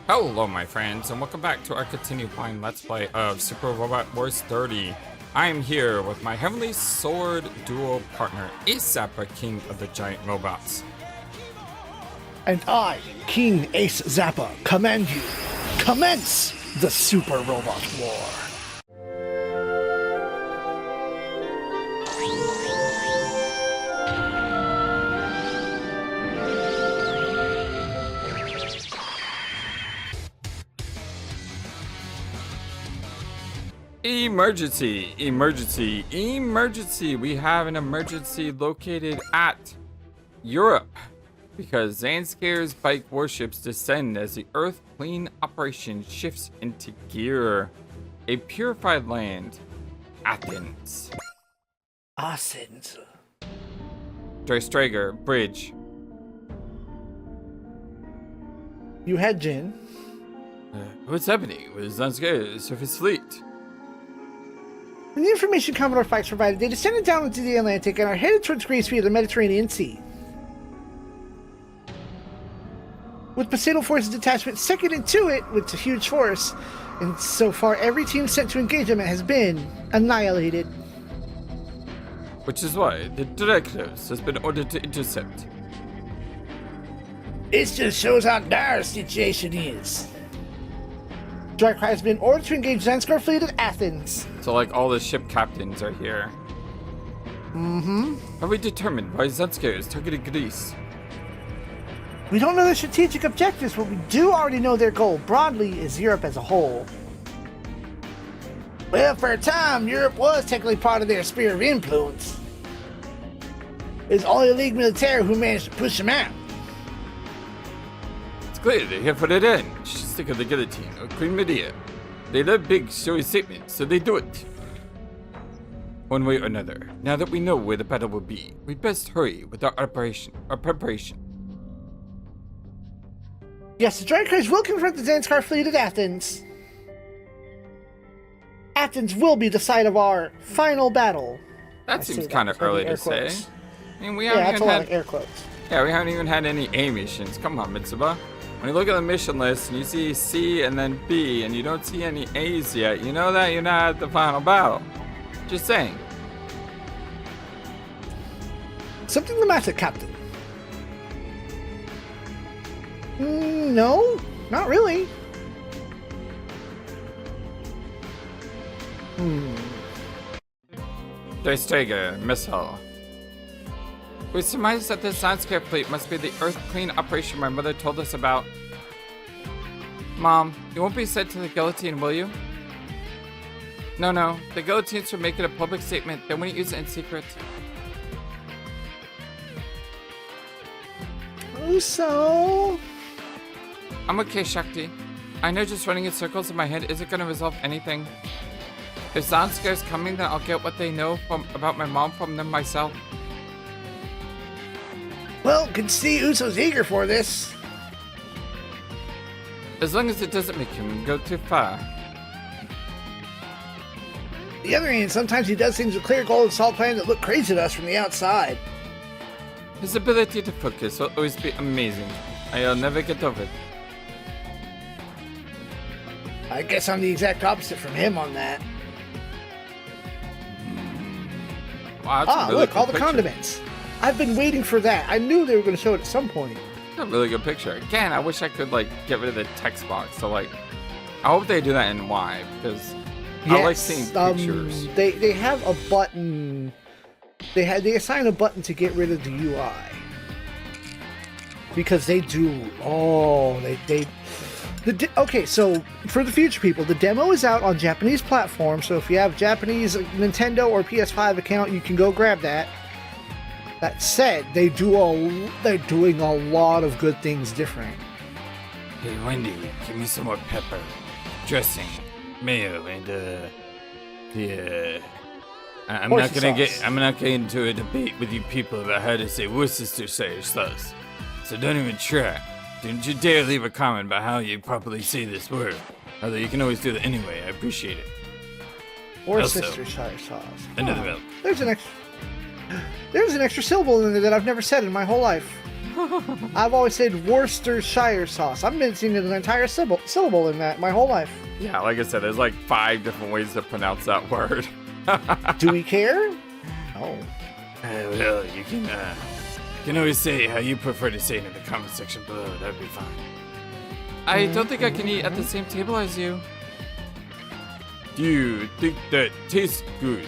Hello my friends, and welcome back to our continued fine Let's Play of Super Robot Wars 30. I am here with my Heavenly Sword duo partner, Ace Zappa, King of the Giant Robots. And I, King Ace Zappa, command you. Commence the Super Robot War. Emergency, emergency, emergency. We have an emergency located at Europe because Zanscare's bike warships descend as the Earth clean operation shifts into gear. A Purified Land, Athens. Athens. Strager, bridge. You had Jin. What's happening with Zanscare's surface fleet? From the information Commodore Fikes provided, they descended down into the Atlantic and are headed towards Greece via the Mediterranean Sea. With Poseidon Force's detachment second into it with a huge force, and so far every team sent to engage them has been annihilated. Which is why the Directors has been ordered to intercept. This just shows how dire the situation is. Darkrai has been ordered to engage Zanskar fleet at Athens. So like all the ship captains are here. Mm-hmm. Have we determined why Zanskar is targeting Greece? We don't know their strategic objectives, but we do already know their goal broadly is Europe as a whole. Well, for a time, Europe was technically part of their sphere of influence. It's only the League Militaire who managed to push them out. It's clear they're here for the end. Stick of the guillotine or Queen Medea. They love big, showy statements, so they do it. One way or another, now that we know where the battle will be, we best hurry with our preparation. Yes, the Dragcrays will confront the Zanskar fleet at Athens. Athens will be the site of our final battle. That seems kind of early to say. I mean, we Yeah, haven't that's a even lot had. of air quotes. Yeah, we haven't even had any A missions. Come on, Mitsuba. When you look at the mission list and you see C and then B and you don't see any A's yet, you know that you're not at the final battle. Just saying. Something the matter, Captain? No, not really. Strager, missile. We surmise that the Zanskar fleet must be the Earth clean operation my mother told us about. Mom, you won't be sent to the guillotine, will you? No. The guillotines will make it a public statement. They wouldn't use it in secret. So? I'm okay, Shakti. I know just running in circles in my head isn't gonna resolve anything. If Zanskar's coming, then I'll get what they know about my mom from them myself. Well, can see Uso's eager for this. As long as it doesn't make him go too far. The other hand, sometimes he does things with clear goal and solid plans that look crazy to us from the outside. His ability to focus will always be amazing. I'll never get over it. I guess I'm the exact opposite from him on that. Wow, that's a really look, cool all the picture. condiments. I've been waiting for that. I knew they were going to show it at some point. That's a really good picture. Again, I wish I could like get rid of the text box. So like, I hope they do that in Y because I like seeing pictures. They have a button. They assign a button to get rid of the UI because they do. Okay, so for the future people, the demo is out on Japanese platforms. So if you have Japanese Nintendo or PS5 account, you can go grab that. That said, they're doing a lot of good things different. Hey Wendy, give me some more pepper, dressing, mayo, and I'm not gonna get into a debate with you people about how to say Worcestershire sauce. So don't even try. Don't you dare leave a comment about how you properly say this word. Although you can always do that anyway. I appreciate it. Worcestershire sauce. Another milk. There's an extra syllable in there that I've never said in my whole life. I've always said Worcestershire sauce. I'm missing an entire syllable in that my whole life. Yeah, like I said, there's like 5 different ways to pronounce that word. Do we care? No. Well, you can always say how you prefer to say it in the comment section below. That'd be fine. I don't think I can eat at the same table as you. Do you think that tastes good?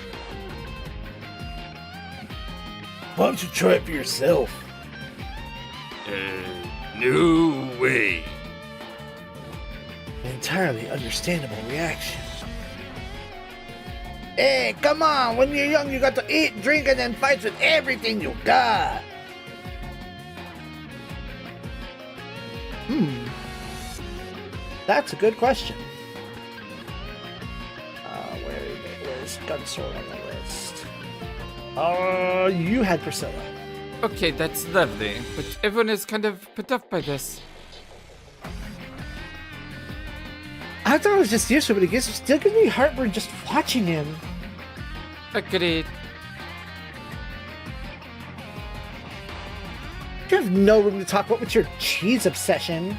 Why don't you try it for yourself? No way. An entirely understandable reaction. Hey, come on! When you're young, you got to eat, drink, and then fight with everything you got. That's a good question. Where's Gunsword on the list? You had Priscilla. Okay, that's lovely, but everyone is kind of put off by this. I thought it was just you, but it still gives me heartburn just watching him. Agreed. You have no room to talk about with your cheese obsession.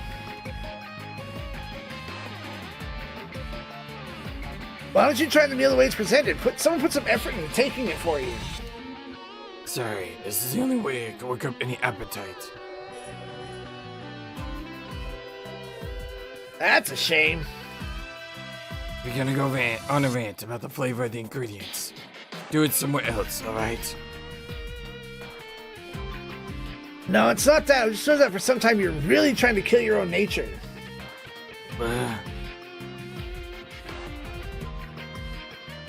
Why don't you try the meal the way it's presented? Someone put some effort into taking it for you. Sorry, this is the only way I can work up any appetite. That's a shame. We're gonna go on a rant about the flavor of the ingredients. Do it somewhere else, alright? No, it's not that. It just shows that for some time you're really trying to kill your own nature.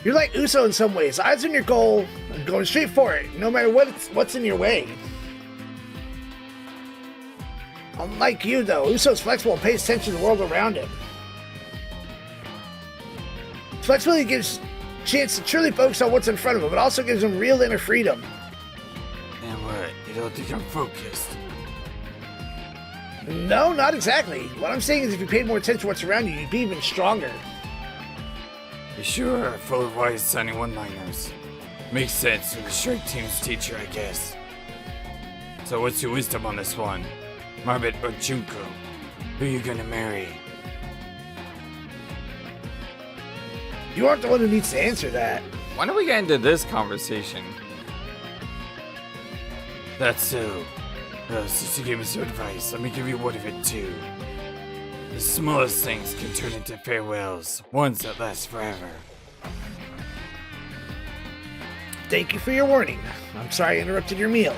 You're like Uso in some ways. Eyes on your goal and going straight for it, no matter what's in your way. Unlike you, though, Uso's flexible and pays attention to the world around him. Flexibility gives a chance to truly focus on what's in front of him, but also gives him real inner freedom. And what? You don't think I'm focused? No, not exactly. What I'm saying is if you paid more attention to what's around you, you'd be even stronger. You sure are full of wise-sounding one-liners. Makes sense for the Shrek Team's teacher, I guess. So what's your wisdom on this one? Marbet or Junko? Who you gonna marry? You aren't the one who needs to answer that. Why don't we get into this conversation? That's so. Since you gave me some advice, let me give you one of it too. The smallest things can turn into farewells, ones that last forever. Thank you for your warning. I'm sorry I interrupted your meal.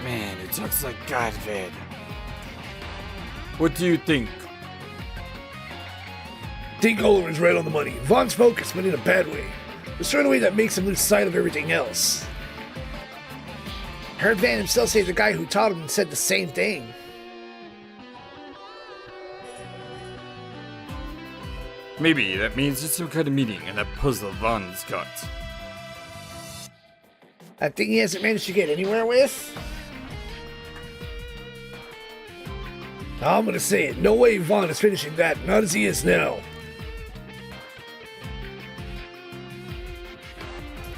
Man, it talks like God, Ved. What do you think? Think Oliver is right on the money. Vaughn's focused, but in a bad way. The sort of way that makes him lose sight of everything else. Heard Van himself say the guy who taught him said the same thing. Maybe that means it's some kind of meeting and that puzzle Vaughn's got. That thing he hasn't managed to get anywhere with? I'm gonna say it. No way Vaughn is finishing that. Not as he is now.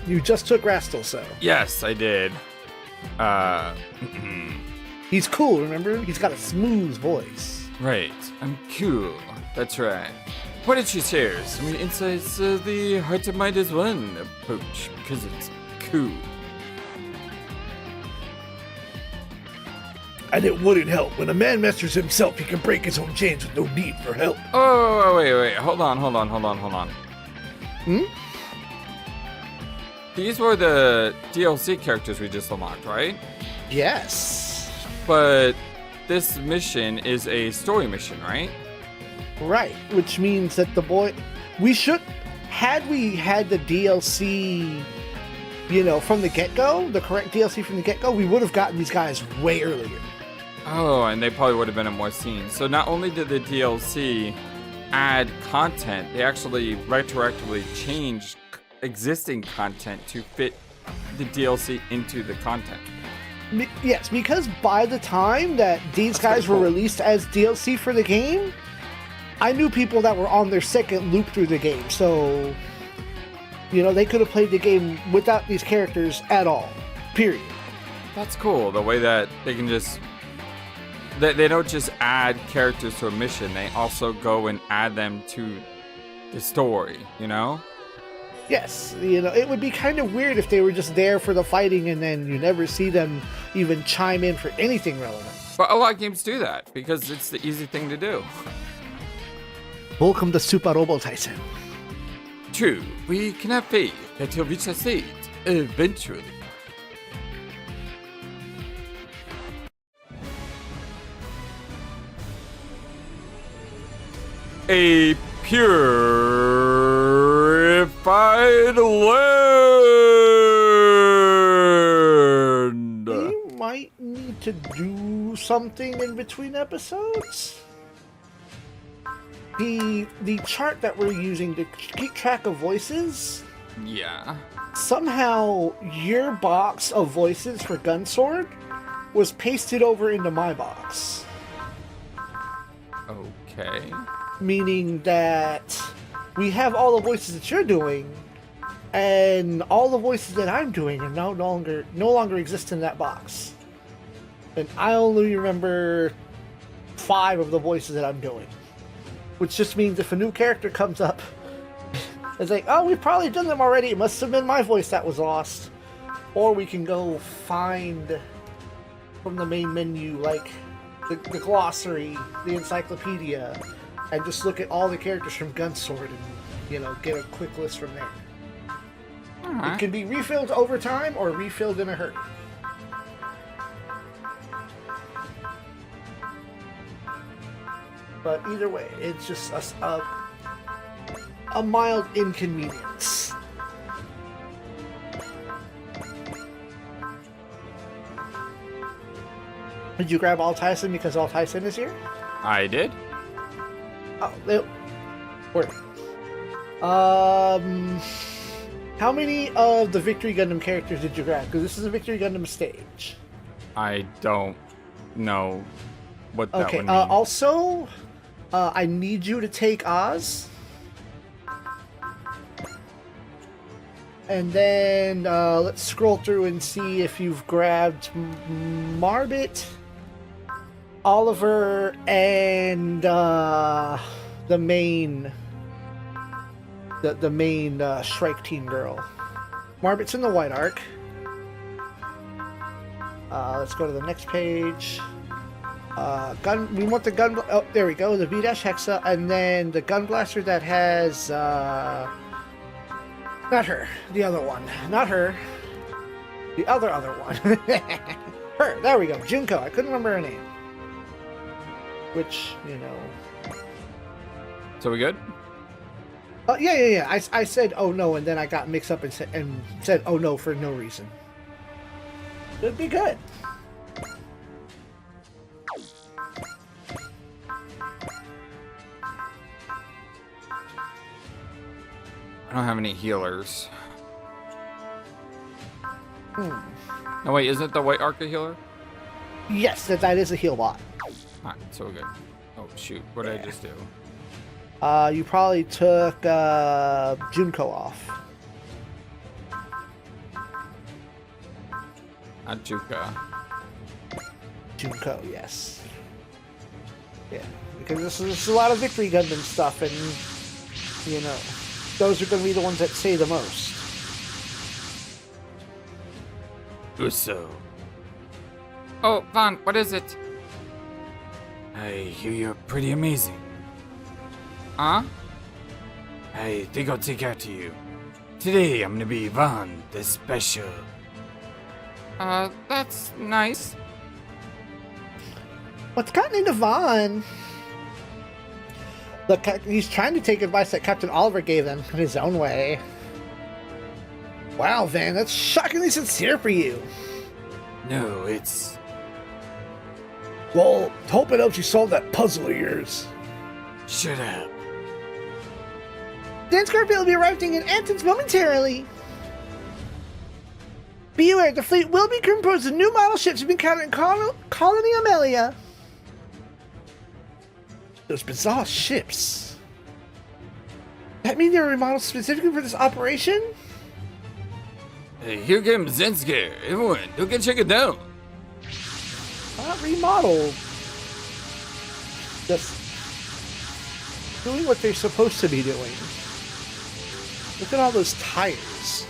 You just took Rastal, so. Yes, I did. He's cool, remember? He's got a smooth voice. Right. I'm cool. That's right. Why don't you share some insights of the heart and mind as one approach? Because it's cool. And it wouldn't help. When a man masters himself, he can break his own chains with no need for help. Oh, wait. Hold on. These were the DLC characters we just unlocked, right? Yes. But this mission is a story mission, right? Right, which means that had we had the DLC, from the get-go, the correct DLC from the get-go, we would have gotten these guys way earlier. Oh, and they probably would have been in more scenes. So not only did the DLC add content, they actually retroactively changed existing content to fit the DLC into the content. Yes, because by the time that these guys were released as DLC for the game, I knew people that were on their second loop through the game, so they could have played the game without these characters at all. Period. That's cool. The way that they can just they don't just add characters to a mission. They also go and add them to the story. You know? Yes, it would be kind of weird if they were just there for the fighting and then you never see them even chime in for anything relevant. But a lot of games do that because it's the easy thing to do. Welcome to Super Robo Tyson. True, we can have faith that he'll reach a state eventually. A purified land. We might need to do something in between episodes. The chart that we're using to keep track of voices. Yeah. Somehow your box of voices for Gunsword was pasted over into my box. Okay. Meaning that we have all the voices that you're doing, and all the voices that I'm doing are no longer exist in that box. And I only remember 5 of the voices that I'm doing. Which just means if a new character comes up, it's like, oh, we've probably done them already. It must have been my voice that was lost. Or we can go find from the main menu, like the glossary, the encyclopedia, and just look at all the characters from Gunsword and, get a quick list from there. Right. It can be refilled over time or refilled in a hurry. But either way, it's just a mild inconvenience. Did you grab All Tyson because All Tyson is here? I did. Oh, word. How many of the Victory Gundam characters did you grab? Because this is a Victory Gundam stage. I don't know what that would mean. Also, I need you to take Oz. And then let's scroll through and see if you've grabbed Marbit, Oliver, and the main Shrike Team girl. Marbit's in the White Arc. Let's go to the next page. We want the gun. Oh, there we go. The B-Hexa, and then the gun blaster that has not her, the other one, not her, the other one. Her. There we go. Junko. I couldn't remember her name. Which So we good? Yeah. I said oh no, and then I got mixed up and said oh no for no reason. It'd be good. I don't have any healers. No, wait, isn't the White Arc a healer? Yes, that is a heal bot. Alright, so we're good. Oh, shoot. What did I just do? You probably took Junko off. Not Juka. Junko, yes. Yeah, because this is a lot of Victory Gundam stuff, and, those are going to be the ones that say the most. Uso. Oh, Vaughn, what is it? I hear you're pretty amazing. Huh? I think I'll take after you. Today I'm gonna be Vaughn the Special. That's nice. What's gotten into Vaughn? Look, he's trying to take advice that Captain Oliver gave them in his own way. Wow, Van, that's shockingly sincere for you. No, it's... Well, hope it helps you solve that puzzle of yours. Shut up. Dan Scorpio will be arriving in Athens momentarily. Be aware, the fleet will be composed of new model ships you've encountered in Colony Amelia. Those bizarre ships. That mean they were remodeled specifically for this operation? Hey, here comes Zensker. Everyone, don't get checked down. Not remodel. Just doing what they're supposed to be doing. Look at all those tires.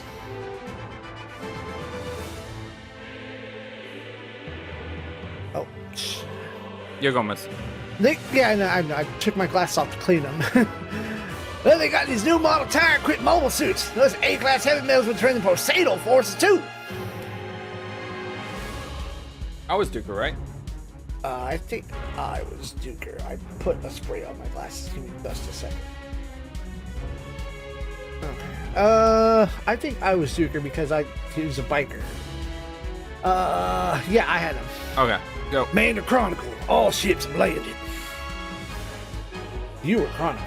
Oh. You're going miss. Yeah, no, I took my glass off to clean them. Well, they got these new model tire-equipped mobile suits. Those A-class heavy metals would turn them tornado forces too. I was Duker, right? I think I was Duker. I put a spray on my glasses. Give me just a second. Okay. I think I was Duker because he was a biker. Yeah, I had him. Okay, go. Mander Chronicle. All ships have landed. You were Chronicle.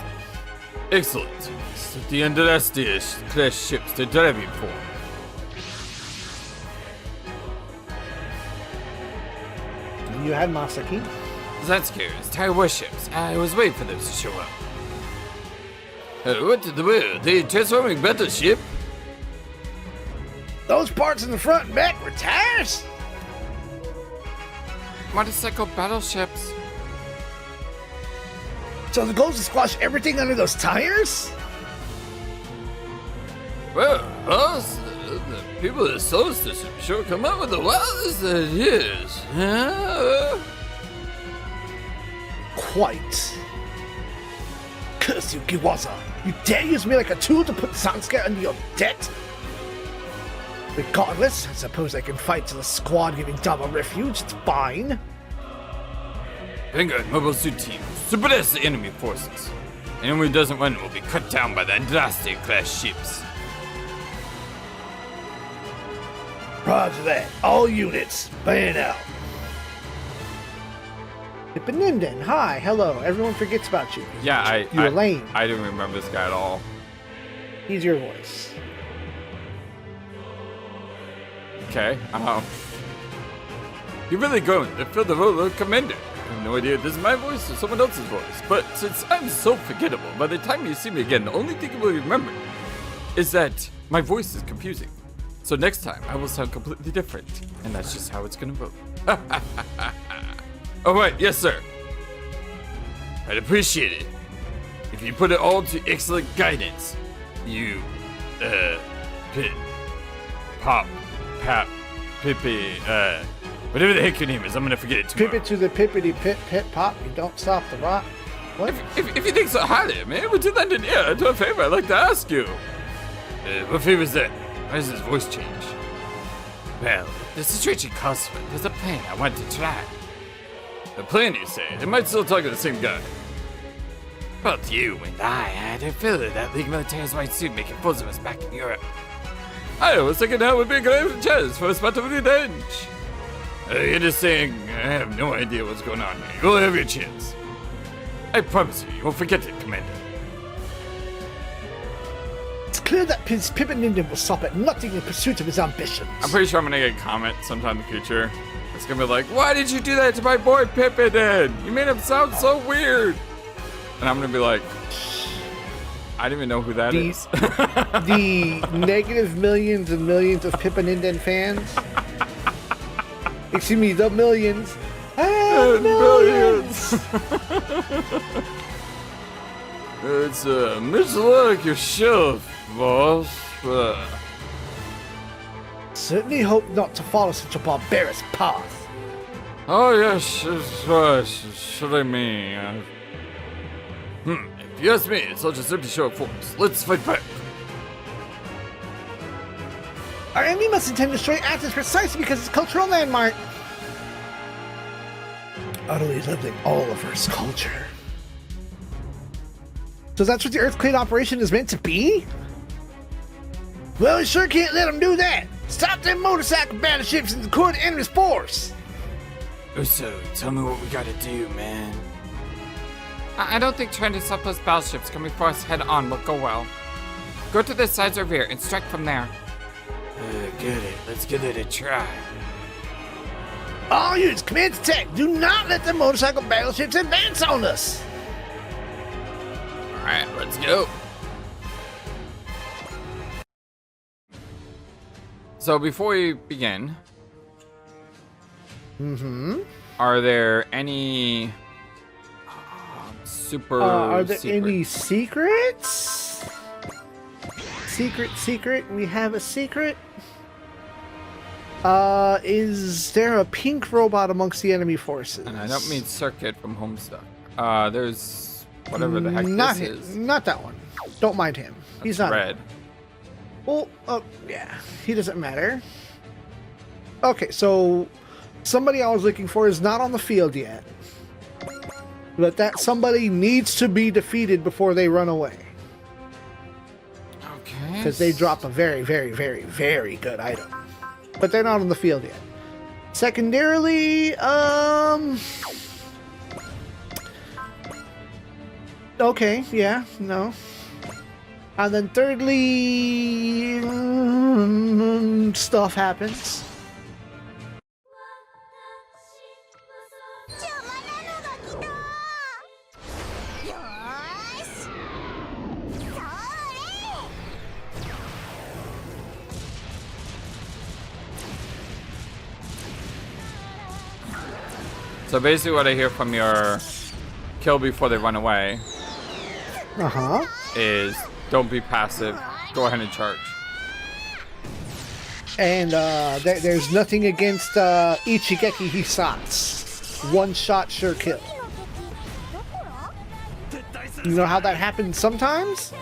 Excellent. It's the Underestious class ships they're driving for. You had Masaki. Zanscare's tire warships. I was waiting for them to show up. What in the world? The transforming battleship? Those parts in the front and back were tires? Motorcycle battleships. So the goal is to squash everything under those tires? Well, us, the people at the solar system sure come up with the wildest ideas. Quite. Curse you, Giwaza. You dare use me like a tool to put Zanskare under your debt? Regardless, I suppose I can fight to the squad giving Dama refuge. It's fine. Vanguard mobile suit team, suppress the enemy forces. Anyone who doesn't win will be cut down by the Andraste class ships. Roger that. All units, fan out. Hippaninden, hi, hello. Everyone forgets about you. Yeah, You're lame. I didn't remember this guy at all. He's your voice. Okay, you're really going to fill the role of commander. I have no idea if this is my voice or someone else's voice, but since I'm so forgettable, by the time you see me again, the only thing you will remember is that my voice is confusing. So next time, I will sound completely different, and that's just how it's gonna go. Alright, yes sir. I'd appreciate it if you put it all to excellent guidance. You, Pop, Pap, Pippi, whatever the heck your name is, I'm gonna forget it tomorrow. Pip it to the pippity pip pip pop. You don't stop the rock. What? If you think so highly, man, would you lend an ear to a favor I'd like to ask you? What favor is that? Why does his voice change? Well, the situation calls for it. There's a plan I want to try. A plan, you say? They might still talk to the same guy. Both you and I had a feeling that League Military's white suit making fools of us back in Europe. I was thinking that would be a great chance for a spot of revenge. You're just saying I have no idea what's going on here. You'll have your chance. I promise you won't forget it, Commander. It's clear that Pippininden will stop at nothing in pursuit of his ambitions. I'm pretty sure I'm gonna get a comment sometime in the future. It's gonna be like, why did you do that to my boy Pippinen? You made him sound so weird. And I'm gonna be like, I don't even know who that is. The negative millions and millions of Pippininden fans. Excuse me, the millions. And millions. It's much like yourself, boss. Certainly hope not to follow such a barbarous path. Oh yes, it's right. Should I mean? If you ask me, it's all just simply show of force. Let's fight back. Our enemy must intend to destroy Athens precisely because it's a cultural landmark. Utterly leveling all of Earth's culture. So that's what the Earthquake operation is meant to be? Well, we sure can't let them do that. Stop them motorcycle battleships and core the enemy's force. So, tell me what we gotta do, man. I don't think trying to stop those battleships coming for us head on will go well. Go to the sides or rear and strike from there. Get it. Let's give it a try. All units, command attack. Do not let the motorcycle battleships advance on us. Alright, let's go. So before we begin, Are there any super Are there secret? any secrets? Secret. We have a secret. Is there a pink robot amongst the enemy forces? And I don't mean Circuit from Homestuck. There's whatever the heck Not this him. is. Not that one. Don't mind him. He's not Red. Well, yeah, he doesn't matter. Okay, so somebody I was looking for is not on the field yet. But that somebody needs to be defeated before they run away. Okay. Because they drop a very, very, very, very good item. But they're not on the field yet. Secondarily, okay, yeah, no. And then thirdly, stuff happens. So basically what I hear from your kill before they run away Uh-huh. is don't be passive, go ahead and charge. And there's nothing against Ichigeki Hisatsu. One shot, sure kill. You know how that happens sometimes?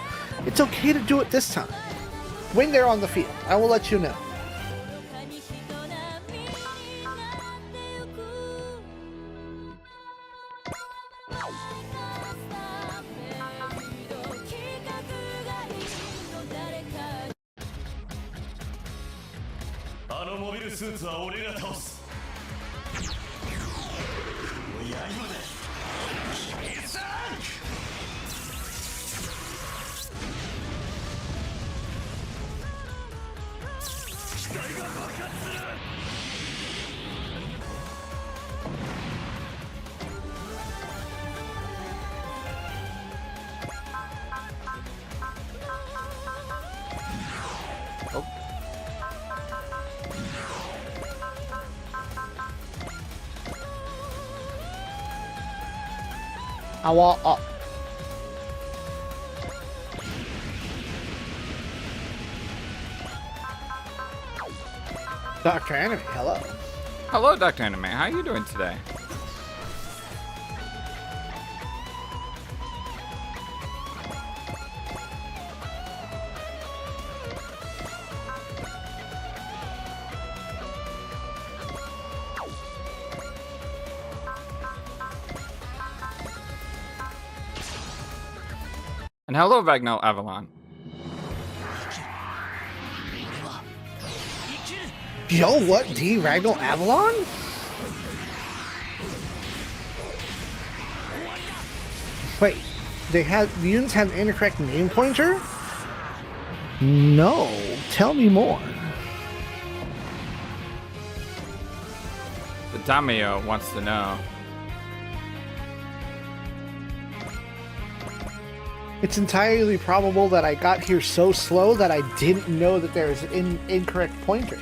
It's okay to do it this time. When they're on the field, I will let you know. Oh. I want up. Dr. Anime, hello. Hello, Dr. Anime. How are you doing today? And hello, Vagnell Avalon. Yo, what? D. Ragnar Avalon? Wait, the units have an incorrect name pointer? No, tell me more. The Daimyo wants to know. It's entirely probable that I got here so slow that I didn't know that there was an incorrect pointer.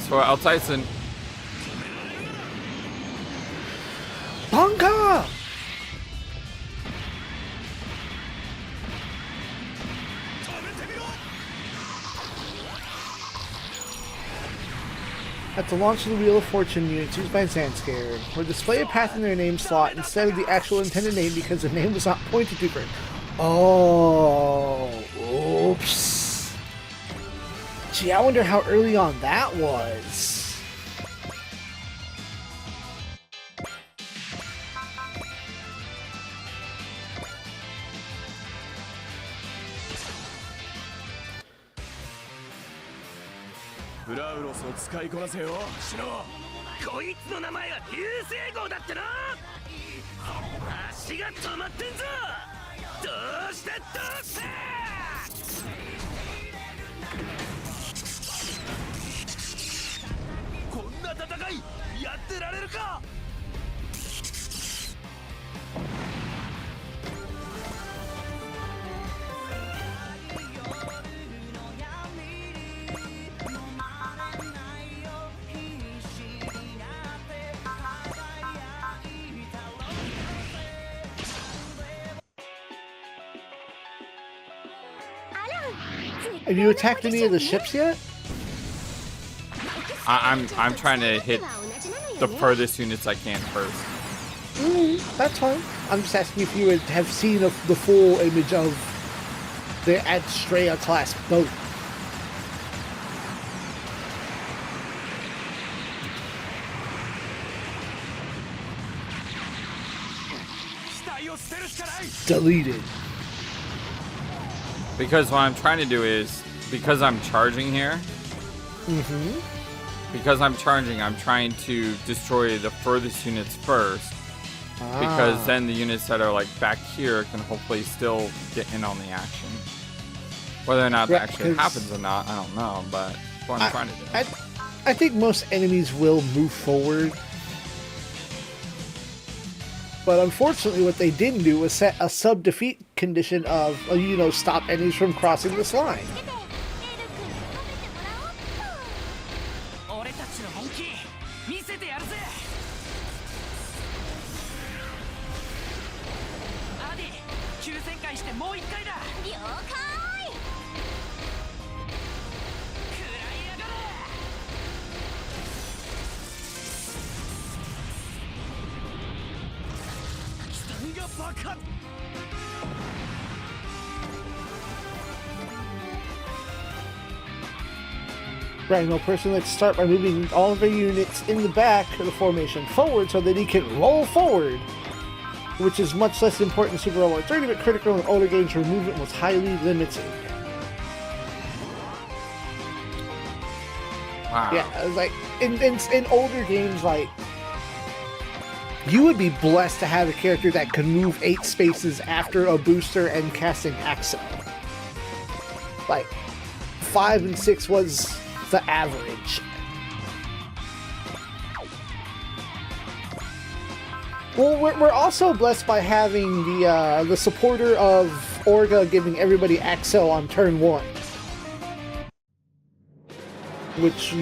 So Al Tyson. Bunga! At the launch of the Wheel of Fortune units used by Zanscare, will display a path in their name slot instead of the actual intended name because the name was not pointed to correct. Oh, oops. Gee, I wonder how early on that was. Have you attacked any of the ships yet? I'm trying to hit the furthest units I can first. That's fine. I'm just asking if you would have seen the full image of the Adstrea class boat. Deleted. Because what I'm trying to do is, because I'm charging here, because I'm charging, I'm trying to destroy the furthest units first. Because then the units that are like back here can hopefully still get in on the action. Whether or not that actually happens or not, I don't know, but that's what I'm trying to do. I think most enemies will move forward. But unfortunately, what they didn't do was set a sub-defeat condition of, stop enemies from crossing this line. Right, no person let's start by moving all of their units in the back of the formation forward so that he can roll forward, which is much less important in Super Robot 30, but critical in older games where movement was highly limited. Wow. Yeah, like in older games, like you would be blessed to have a character that could move 8 spaces after a booster and casting Axel. Like 5 and 6 was the average. Well, we're also blessed by having the supporter of Orga giving everybody Axel on turn 1. Which,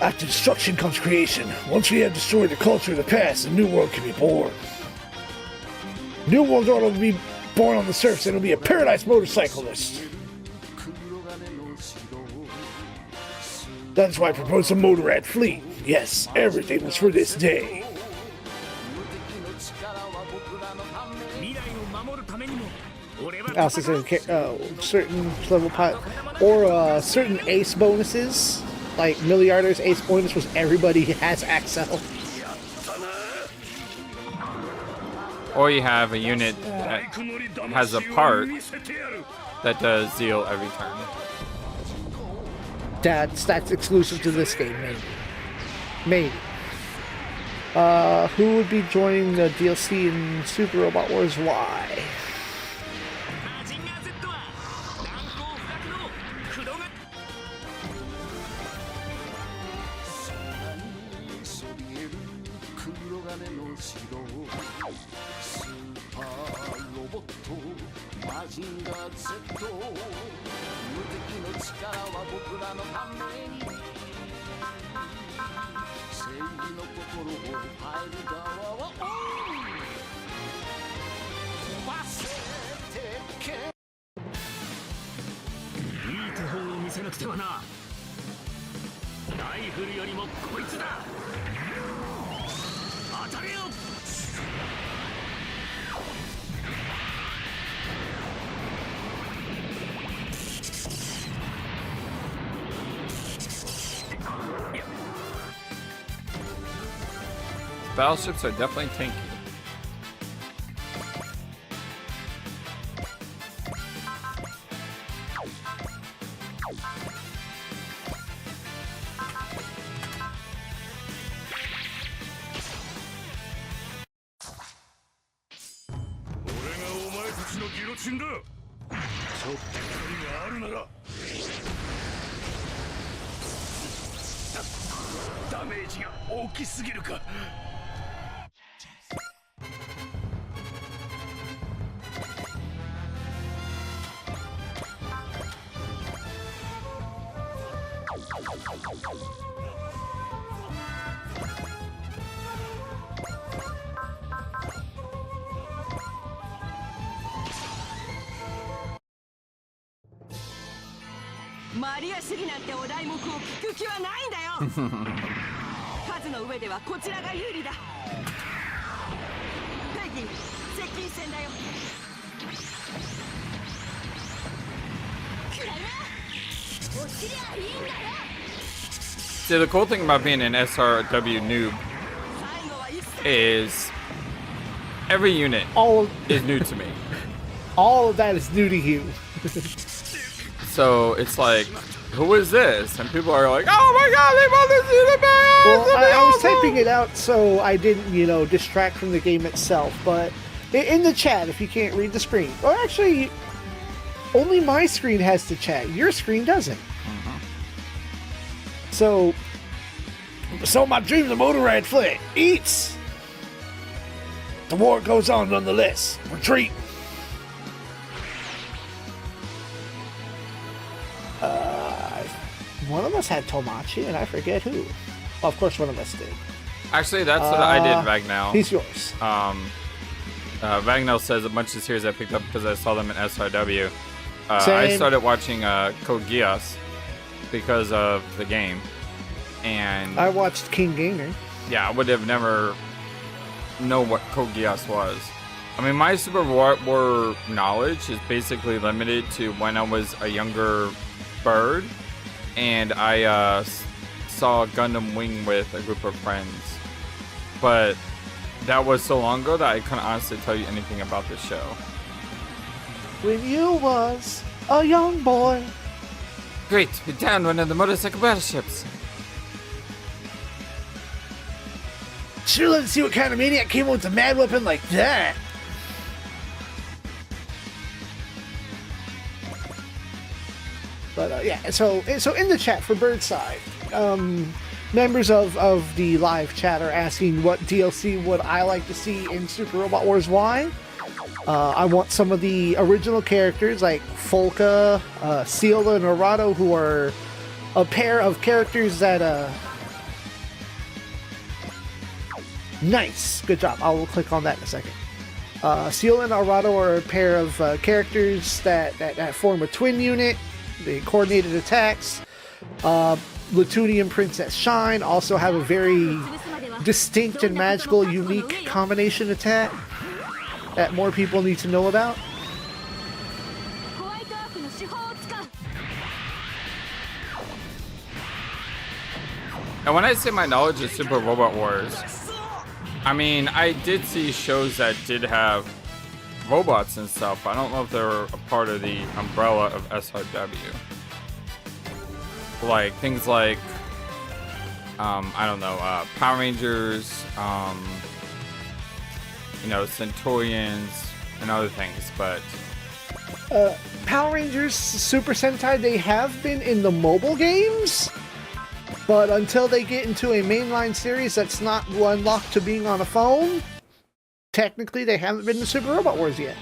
after destruction comes creation. Once we have destroyed the culture of the past, a new world can be born. New world order will be born on the surface and it'll be a paradise motorcyclist. That's why I propose a Motorrad fleet. Yes, everything was for this day. Also certain level pilot or certain ace bonuses, like Milliarder's ace bonus was everybody has Axel. Or you have a unit that has a part that does Zeal every turn. That's exclusive to this game, maybe. Who would be joining the DLC in Super Robot Wars Y? Battleships are definitely tanky. マリア主義なんてお題目を聞く気はないんだよ。数の上ではこちらが有利だ。ペギー、接近戦だよ。くらいな。落ちりゃいいんだよ。See, the cool thing about being an SRW noob is every unit is new to me. All of that is new to you. So it's like, who is this? And people are like, oh my god, they both see the best! Well, I was typing it out so I didn't, distract from the game itself. But in the chat, if you can't read the screen, or actually, only my screen has the chat. Your screen doesn't. So my dreams of Motorrad Flight eats. The war goes on nonetheless. Retreat. One of us had Tomachi, and I forget who. Well, of course, one of us did. Actually, that's what I did, Vagnell. He's yours. Vagnell says a bunch of series I picked up because I saw them in SRW. I Same. started watching Code Geass because of the game. And I watched King Gamer. yeah, I would have never known what Code Geass was. I mean, my Super War knowledge is basically limited to when I was a younger bird. And I saw Gundam Wing with a group of friends. But that was so long ago that I couldn't honestly tell you anything about this show. When you was a young boy. Great, we downed one of the motorcycle battleships. Sure, let's see what kind of maniac came up with a mad weapon like that. But yeah, so in the chat for Birdside, members of the live chat are asking what DLC would I like to see in Super Robot Wars Y. I want some of the original characters like Folka, Ciela, and Arado, who are a pair of characters that nice, good job. I will click on that in a second. Ciela and Arado are a pair of characters that form a twin unit. They coordinated attacks. Latunium Princess Shine also have a very distinct and magical, unique combination attack that more people need to know about. And when I say my knowledge of Super Robot Wars, I mean, I did see shows that did have robots and stuff, but I don't know if they were a part of the umbrella of SRW. Like things like, I don't know, Power Rangers, Centaurians, and other things, but... Power Rangers, Super Sentai, they have been in the mobile games, but until they get into a mainline series that's not unlocked to being on a phone, technically, they haven't been to Super Robot Wars yet.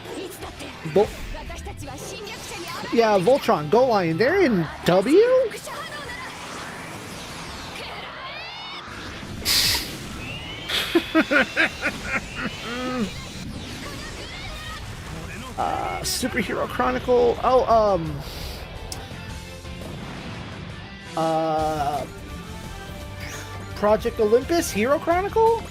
Yeah, Voltron, Go Lion, they're in W? Superhero Chronicle. Project Olympus, Hero Chronicle?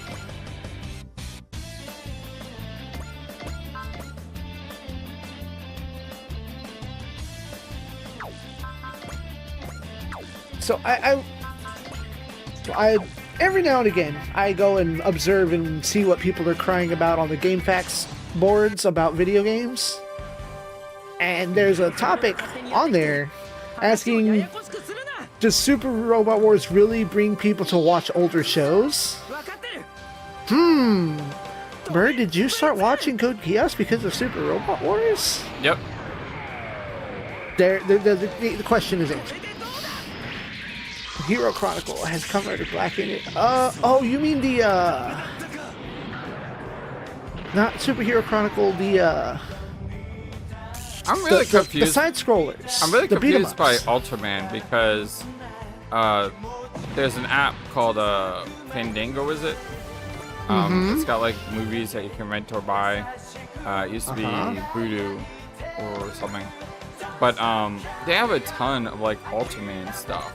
So I every now and again I go and observe and see what people are crying about on the GameFAQs boards about video games, and there's a topic on there asking, does Super Robot Wars really bring people to watch older shows? Bird, did you start watching Code Geass because of Super Robot Wars? Yep. The question is answered. Hero Chronicle has Kamen Rider Black in it. Oh, you mean the not Superhero Chronicle, the I'm really confused. The side scrollers. I'm really the confused by beat-em-ups. Ultraman because there's an app called Fandango, is it? It's got like movies that you can rent or buy. It used to be Voodoo or something. But they have a ton of like Ultraman stuff.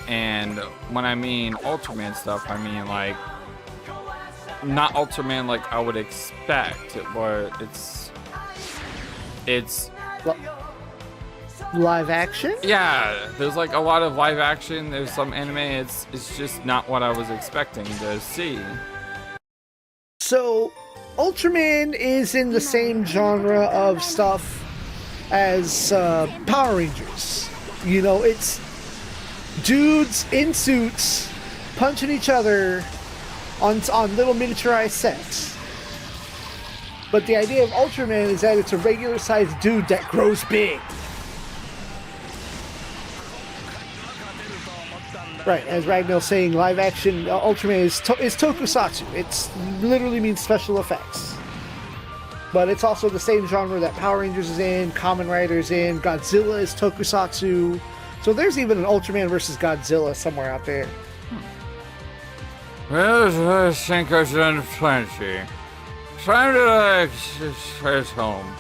And when I mean Ultraman stuff, I mean like not Ultraman like I would expect. It's live action? yeah, there's like a lot of live action, there's some anime, it's just not what I was expecting to see. So, Ultraman is in the same genre of stuff as Power Rangers. You know, it's dudes in suits punching each other on little miniaturized sets. But the idea of Ultraman is that it's a regular-sized dude that grows big. Right, as Ragnar's saying, live-action Ultraman is tokusatsu. It literally means special effects. But it's also the same genre that Power Rangers is in, Kamen Rider is in, Godzilla is tokusatsu. So there's even an Ultraman versus Godzilla somewhere out there. Well, I think I've done plenty. Time to head home.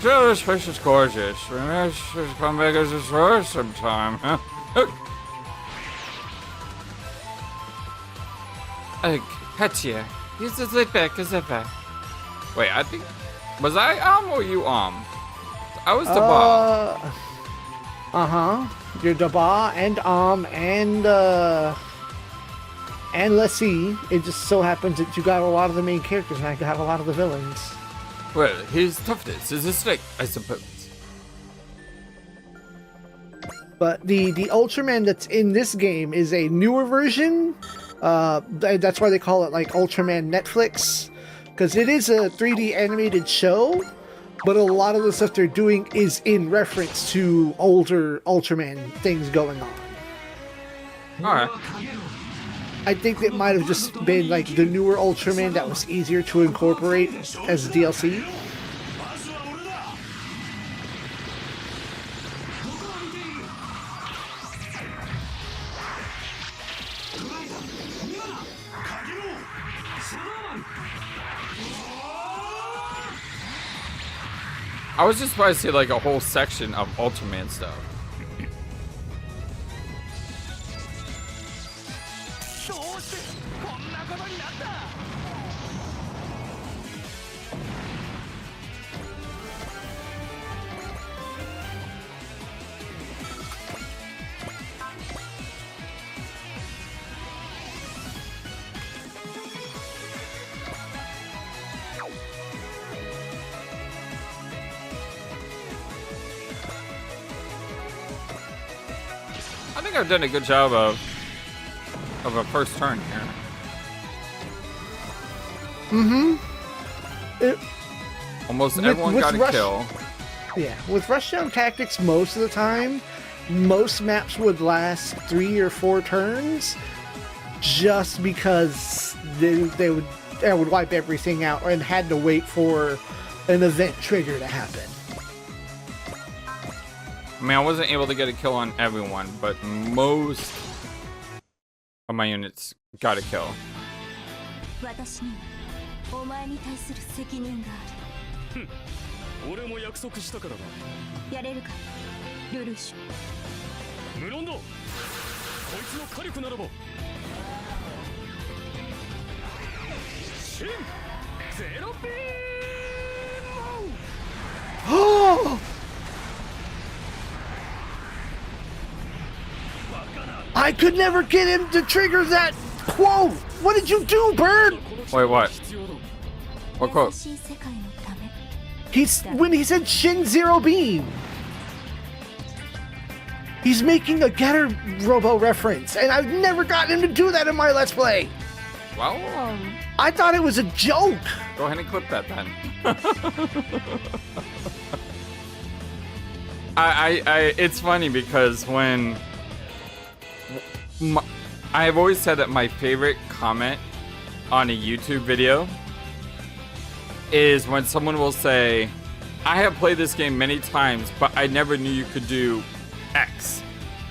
So this place is gorgeous. We might just come back as a tourist sometime, huh? Katya, here's the Zappa. Wait, I think... Was I or you I was Daba. You're Daba and let's see, it just so happens that you got a lot of the main characters and I got a lot of the villains. Well, his toughness is a strength, I suppose. But the Ultraman that's in this game is a newer version. That's why they call it like Ultraman Netflix. Because it is a 3D animated show, but a lot of the stuff they're doing is in reference to older Ultraman things going on. Alright. I think it might have just been like the newer Ultraman that was easier to incorporate as DLC. I was just surprised to see like a whole section of Ultraman stuff. I think I've done a good job of a first turn here. Almost everyone got a kill. Yeah, with rushdown tactics most of the time, most maps would last 3 or 4 turns just because they would wipe everything out and had to wait for an event trigger to happen. I mean, I wasn't able to get a kill on everyone, but most of my units got a kill. 私にはお前に対する責任がある。俺も約束したからな。やれるか、ルルーシュ。無論だ。こいつの火力ならば。新ゼロビーム。I could never get him to trigger that quote! What did you do, Bird? Wait, what? What quote? 優しい世界のため。 When he said Shin Zero Beam. He's making a Getter Robo reference, and I've never gotten him to do that in my Let's Play. Well, I thought it was a joke. go ahead and clip that then. It's funny because when I have always said that my favorite comment on a YouTube video is when someone will say, I have played this game many times, but I never knew you could do X.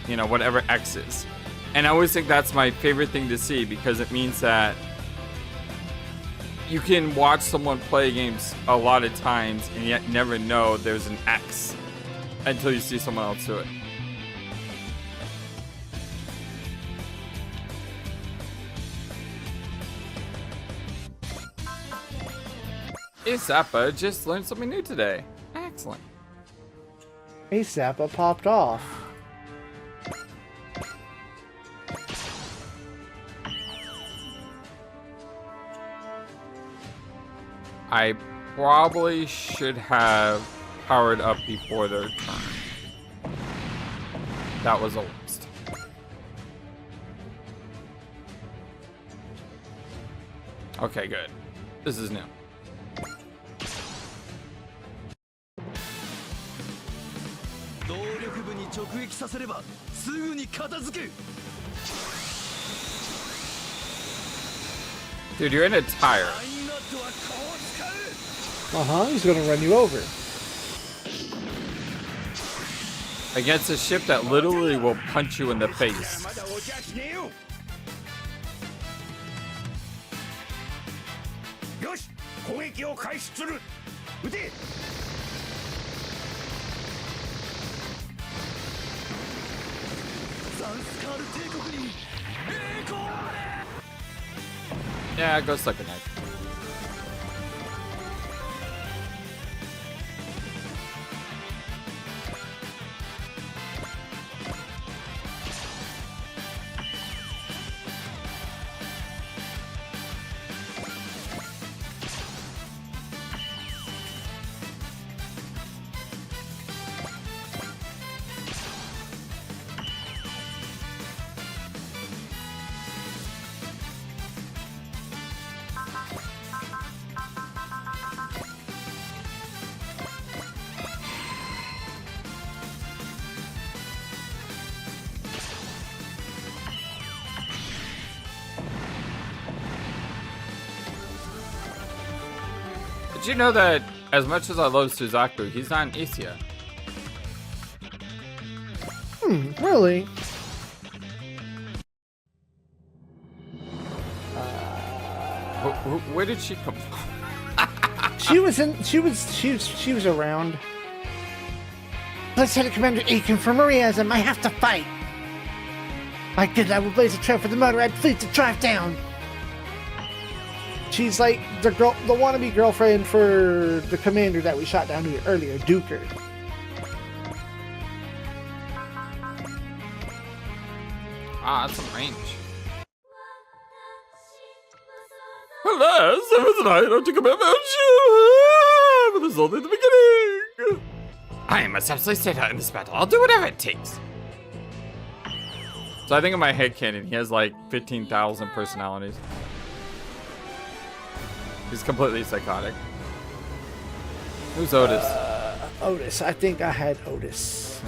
You know, whatever X is. And I always think that's my favorite thing to see, because it means that you can watch someone play games a lot of times and yet never know there's an X until you see someone else do it. Hey Zappa, just learned something new today. Excellent. Hey, Zappa popped off. I probably should have powered up before their turn. That was a waste. Okay, good. This is new. Dude, you're in a tire. He's gonna run you over. Against a ship that literally will punch you in the face. Yeah, go suck a knife. Did you know that as much as I love Suzaku, he's not in Asia? Really? Where did she come from? She was around. Lieutenant Commander Aiken from Mariasm, I have to fight. I did. I will blaze a trail for the Motorrad fleet to drive down. She's like the wannabe girlfriend for the commander that we shot down here earlier, Duker. Ah, that's some range. Alas, there was an item to commit but there's only the beginning. I am essentially set out in this battle. I'll do whatever it takes. So I think in my headcanon, he has like 15,000 personalities. He's completely psychotic. Who's Otis? Otis. I think I had Otis.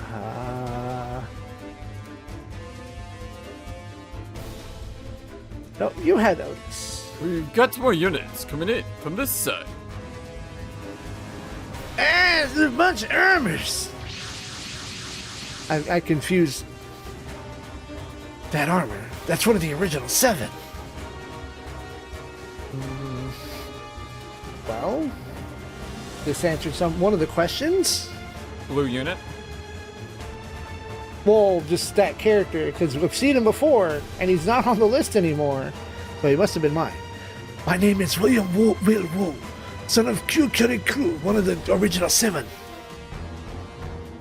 No, you had Otis. We've got more units coming in from this side. There's a bunch of armors. I confused that armor. That's one of the original 7. Well, this answered one of the questions. Blue unit? Well, just that character, because we've seen him before, and he's not on the list anymore. So he must have been mine. My name is William Wu, son of Q Kuriku, one of the original 7.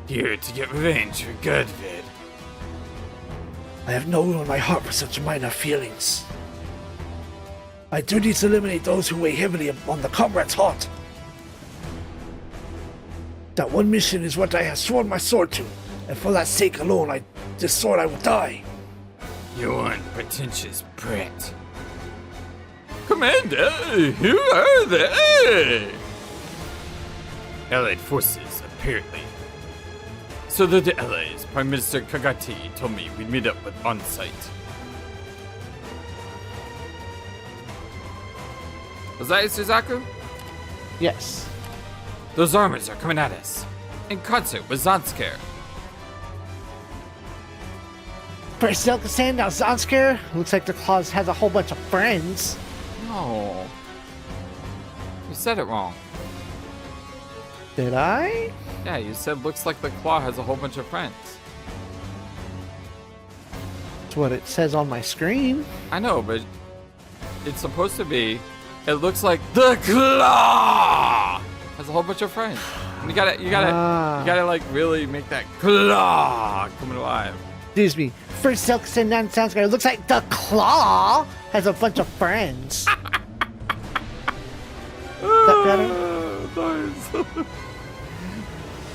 Here to get revenge for Godvid. I have no room in my heart for such minor feelings. My duty is to eliminate those who weigh heavily on the comrade's heart. That one mission is what I have sworn my sword to, and for that sake alone, this sword I will die. You unpretentious brat. Commander, who are they? Allied forces, apparently. So they're the allies. Prime Minister Kagati told me we'd meet up with on-site. Was that it, Suzaku? Yes. Those armors are coming at us. In concert with Zanskare. First Elka-san, now Zanskare. Looks like the Claws has a whole bunch of friends. No. You said it wrong. Did I? Yeah, you said looks like the Claw has a whole bunch of friends. That's what it says on my screen. I know, but it's supposed to be. It looks like the Claw has a whole bunch of friends. And you gotta like really make that Claw come alive. Excuse me. First Elka-san, now Zanskare. Looks like the Claw has a bunch of friends. Is that better? Nice.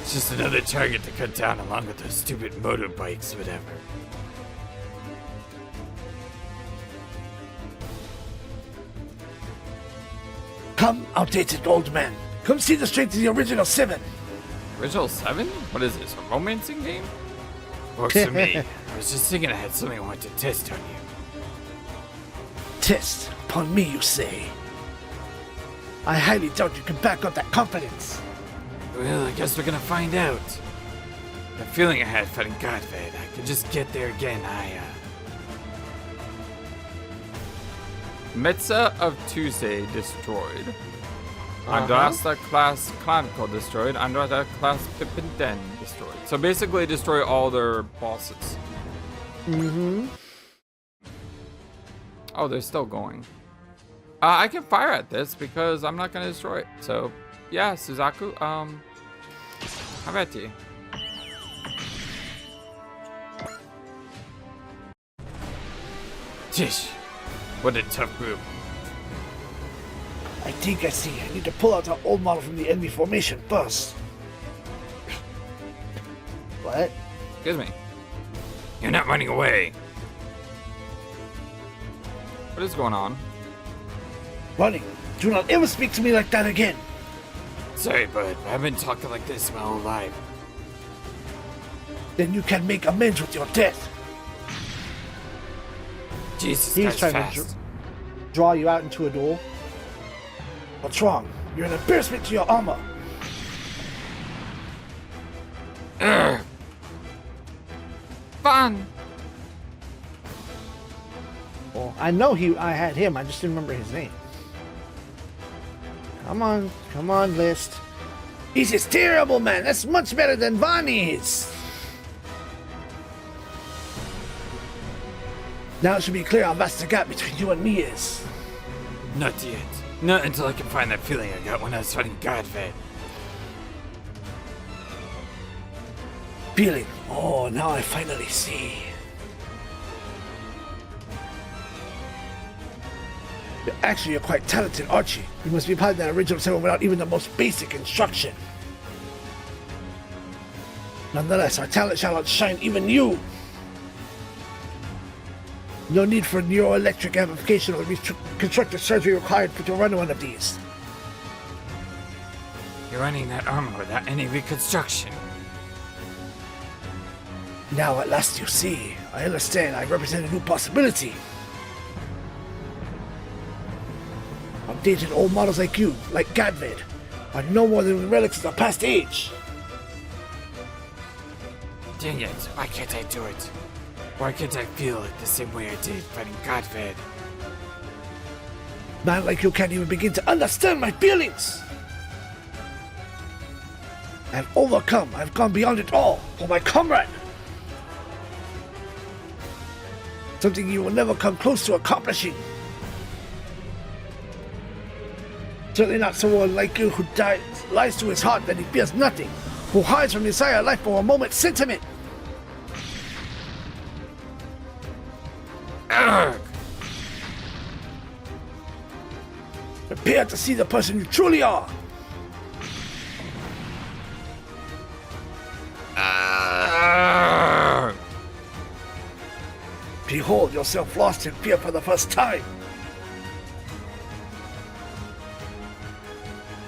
It's just another target to cut down along with those stupid motorbikes, whatever. Come, outdated old man. Come see the strength of the original 7. Original 7? What is this, a romancing game? Works for me. I was just thinking I had something I wanted to test on you. Test upon me, you say? I highly doubt you can back up that confidence. Well, I guess we're gonna find out. The feeling I had fighting Godfed, I could just get there again. Metza of Tuesday destroyed. Andrasta class Chronicle destroyed. Andrasta class Pippin Den destroyed. So basically destroy all their bosses. Mm-hmm. Oh, they're still going. I can fire at this because I'm not gonna destroy it. So yeah, Suzaku, how about you? Tish, what a tough group. I think I see. I need to pull out our old model from the enemy formation first. What? Excuse me. You're not running away. What is going on? Running. Do not ever speak to me like that again. Sorry, bud. I've been talking like this my whole life. Then you can make amends with your death. Jesus, He's guy's trying fast. to draw you out into a duel. What's wrong? You're an embarrassment to your armor. Urgh. Fun. Well, I know I had him. I just didn't remember his name. Come on, List. He's just terrible, man. That's much better than Bonnie's. Now it should be clear how vast the gap between you and me is. Not yet. Not until I can find that feeling I got when I was fighting Godfed. Feeling. Oh, now I finally see. Actually, you're quite talented, aren't you? You must be piloting that original 7 without even the most basic instruction. Nonetheless, our talent shall outshine even you. No need for neuroelectric amplification or reconstructive surgery required to run one of these. You're running that armor without any reconstruction. Now at last you see. I understand. I represent a new possibility. Outdated old models like you, like Godfed, are no more than relics of a past age. Dang it, why can't I do it? Why can't I feel it the same way I did fighting Godfed? Man like you can't even begin to understand my feelings. I've overcome. I've gone beyond it all for my comrade. Something you will never come close to accomplishing. Certainly not someone like you who lies to his heart that he fears nothing, who hides from his entire life for a moment's sentiment. Urgh. Prepare to see the person you truly are. Urgh. Behold yourself lost in fear for the first time.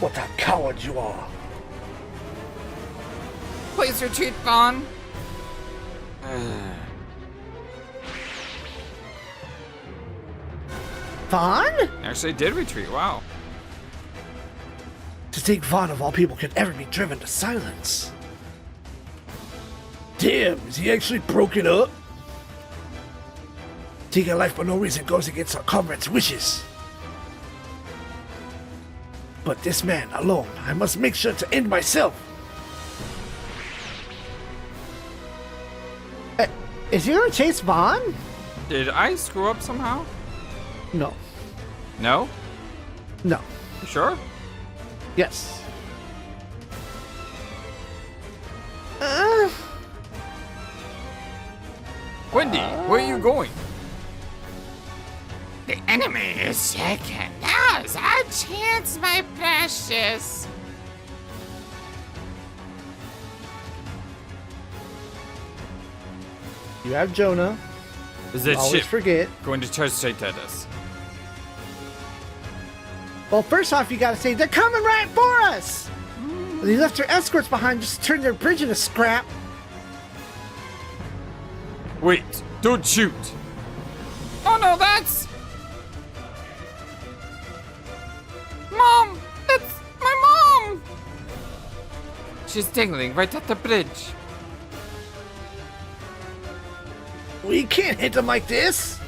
What a coward you are. Please retreat, Vaughn. Vaughn? Actually did retreat, wow. To think Vaughn of all people could ever be driven to silence. Damn, is he actually broken up? Taking life for no reason goes against our comrade's wishes. But this man alone, I must make sure to end myself. Is he gonna chase Vaughn? Did I screw up somehow? No. No? No. You sure? Yes. Wendy, where are you going? The enemy is shaken. Now's our chance, my precious. You have Jonah. Is that Always ship forget. going to charge straight at us? Well, first off, you gotta say, they're coming right for us! They left their escorts behind just to turn their bridge into scrap. Wait, don't shoot. Oh no, that's... Mom! That's my mom! She's dangling right at the bridge. We can't hit them like this!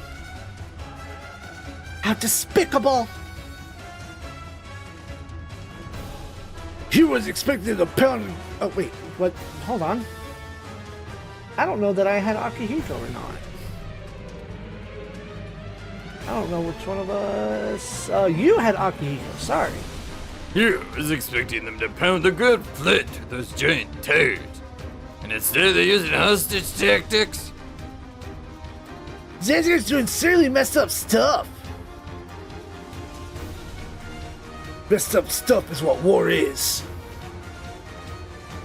How despicable! He was expecting to pound... Oh, wait, what? Hold on. I don't know that I had Akihiko or not. I don't know which one of us... you had Akihiko, sorry. He was expecting them to pound the good flint with those giant toads. And instead they're using hostage tactics. Zanzier's doing seriously messed up stuff. Messed up stuff is what war is.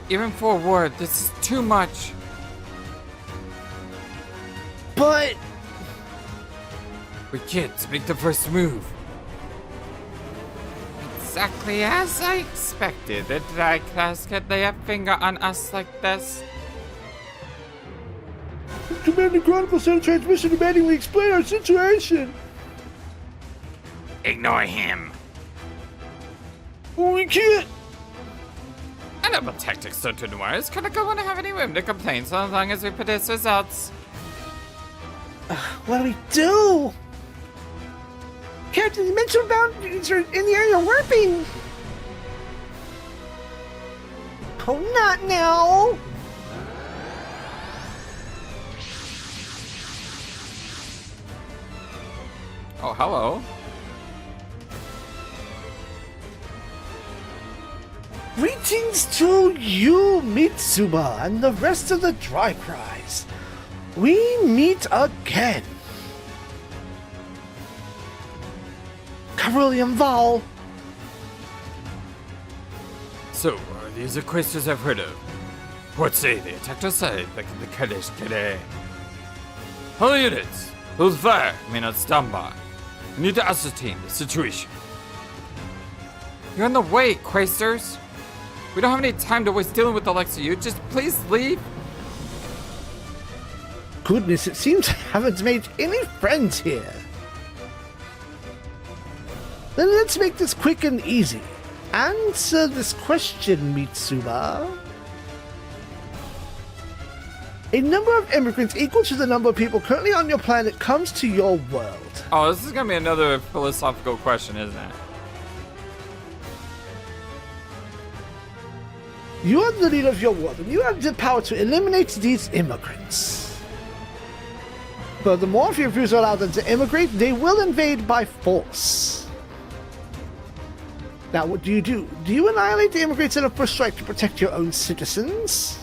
Even for war, this is too much. But... We can't make the first move. Exactly as I expected. The dry class could lay a finger on us like this. Commanding Chronicle sent a transmission demanding we explain our situation. Ignore him. We can't. Enable tactics so to noirs. Chronicle won't have any room to complain so long as we produce results. What do we do? Captain, dimensional boundaries are in the area of warping. Oh, not now. Oh, hello. Greetings to you, Mitsuba, and the rest of the Dry Cries. We meet again. Carillion Val. So, these are questions I've heard of. What say they attacked our side back in the Kadesh today? All units, hold fire, may not stand by. We need to ascertain the situation. You're in the way, Quasters. We don't have any time to waste dealing with the likes of you. Just please leave. Goodness, it seems I haven't made any friends here. Then let's make this quick and easy. Answer this question, Mitsuba. A number of immigrants equal to the number of people currently on your planet comes to your world. Oh, this is gonna be another philosophical question, isn't it? You are the leader of your world, and you have the power to eliminate these immigrants. Furthermore, if you refuse to allow them to immigrate, they will invade by force. Now, what do? Do you annihilate the immigrants in a first strike to protect your own citizens?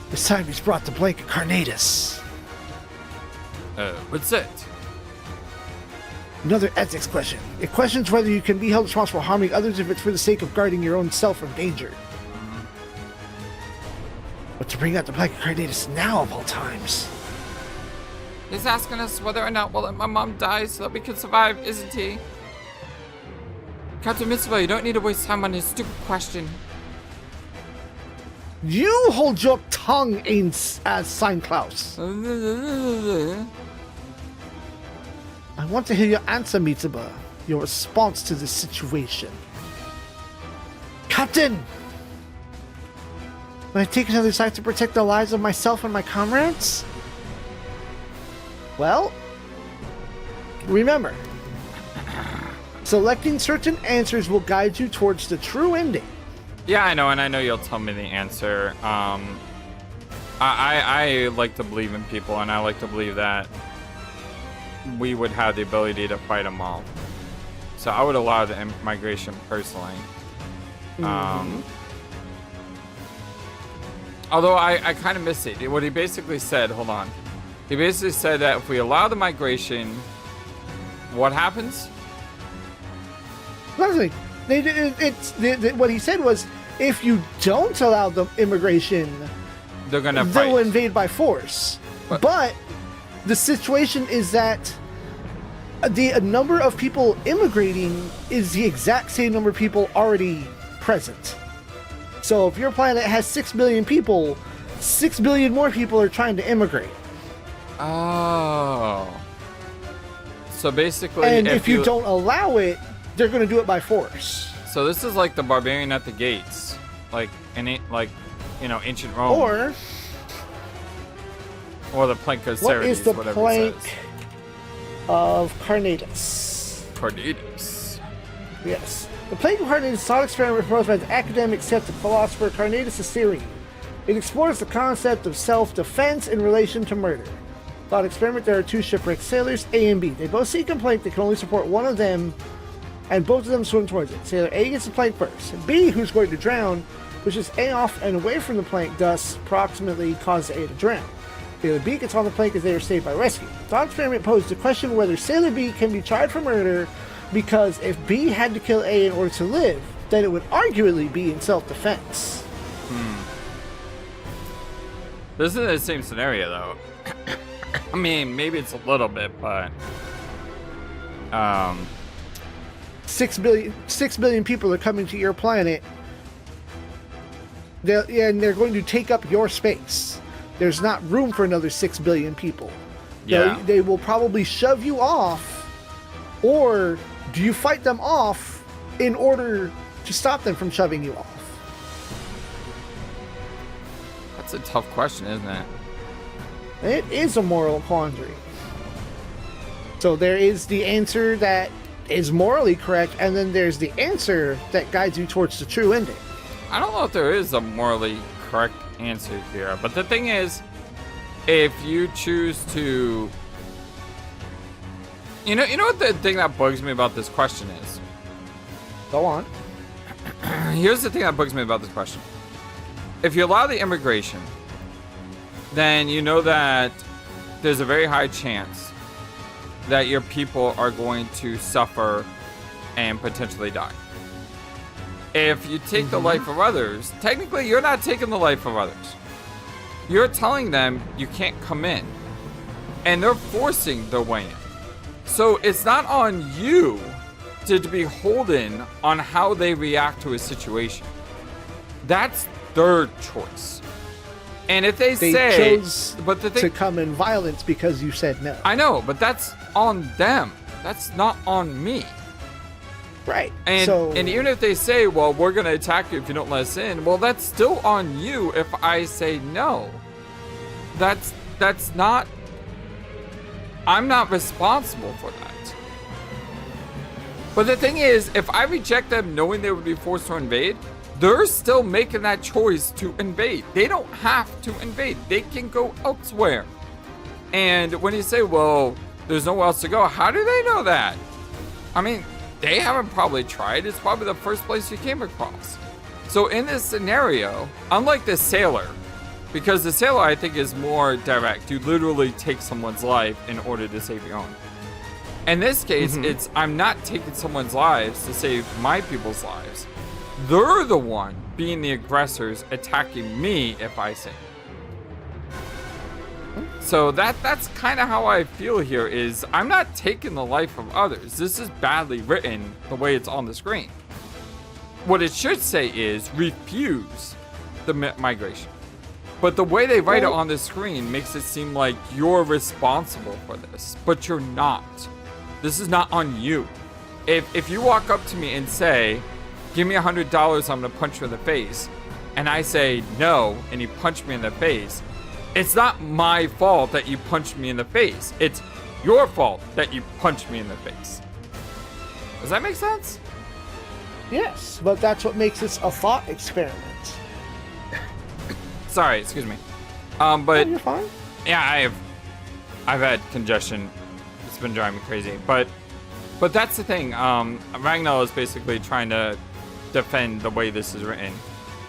This time he's brought the blanket Carnatus. What's that? Another ethics question. It questions whether you can be held responsible for harming others if it's for the sake of guarding your own self from danger. But to bring out the blanket Carnatus now of all times. He's asking us whether or not we'll let my mom die so that we can survive, isn't he? Captain Mitsuba, you don't need to waste time on his stupid question. You hold your tongue, as Sign Klaus. I want to hear your answer, Mitsuba. your response to the situation. Captain! Will I take another side to protect the lives of myself and my comrades? Well, remember, selecting certain answers will guide you towards the true ending. Yeah, I know, and I know you'll tell me the answer. I like to believe in people, and I like to believe that we would have the ability to fight them all. So I would allow the migration personally. Although I kind of missed it. What he basically said, hold on. He basically said that if we allow the migration, what happens? Nothing. What he said was, if you don't allow the immigration, They're gonna they will fight. invade by force. But the situation is that the number of people immigrating is the exact same number of people already present. So if your planet has 6 billion people, 6 billion more people are trying to immigrate. Oh. So basically, And if you don't allow it, they're going to do it by force. So this is like the barbarian at the gates, like ancient Rome, or the plank of What Ceres, is the whatever plank it says. of Carnatus? Carnatus. Yes. The plank of Carnatus is a thought experiment proposed by the academic skeptic philosopher Carnatus Assyrian. It explores the concept of self-defense in relation to murder. Thought experiment, there are two shipwrecked sailors, A and B. They both see a plank that can only support one of them, and both of them swim towards it. Sailor A gets the plank first. B, who's going to drown, pushes A off and away from the plank, thus approximately causes A to drown. Sailor B gets on the plank as they are saved by rescue. Thought experiment posed the question whether Sailor B can be tried for murder, because if B had to kill A in order to live, then it would arguably be in self-defense. This isn't the same scenario though. I mean, maybe it's a little bit, but 6 billion people are coming to your planet. And they're going to take up your space. There's not room for another 6 billion people. Yeah. They will probably shove you off, or do you fight them off in order to stop them from shoving you off? that's a tough question, isn't it? It is a moral quandary. So there is the answer that is morally correct, and then there's the answer that guides you towards the true ending. I don't know if there is a morally correct answer here, but the thing is, if you choose to, you know what the thing that bugs me about this question is? Go on. Here's the thing that bugs me about this question. If you allow the immigration, then you know that there's a very high chance that your people are going to suffer and potentially die. If you take the life of others, technically you're not taking the life of others. You're telling them you can't come in. And they're forcing their way in. So it's not on you to be beholden on how they react to a situation. That's their choice. And if they say, chose but the thing, to come in violence because you said no. I know, but that's on them. That's not on me. Right. And so, and even if they say, well, we're going to attack you if you don't let us in, well, that's still on you if I say no. That's not, I'm not responsible for that. But the thing is, if I reject them knowing they would be forced to invade, they're still making that choice to invade. They don't have to invade. They can go elsewhere. And when you say, well, there's nowhere else to go, how do they know that? I mean, they haven't probably tried. It's probably the first place you came across. So in this scenario, unlike the sailor, because the sailor I think is more direct. You literally take someone's life in order to save your own. In this case, it's I'm not taking someone's lives to save my people's lives. They're the one being the aggressors attacking me if I say. So that's kind of how I feel here is I'm not taking the life of others. This is badly written the way it's on the screen. What it should say is refuse the migration. But the way they write it on the screen makes it seem like you're responsible for this, but you're not. This is not on you. If you walk up to me and say, give me $100, I'm gonna punch you in the face, and I say no, and you punch me in the face, it's not my fault that you punched me in the face. It's your fault that you punched me in the face. Does that make sense? Yes, but that's what makes this a thought experiment. Sorry, excuse me. Oh, But you're fine. yeah, I've had congestion. It's been driving me crazy. But that's the thing. Ragnar is basically trying to defend the way this is written,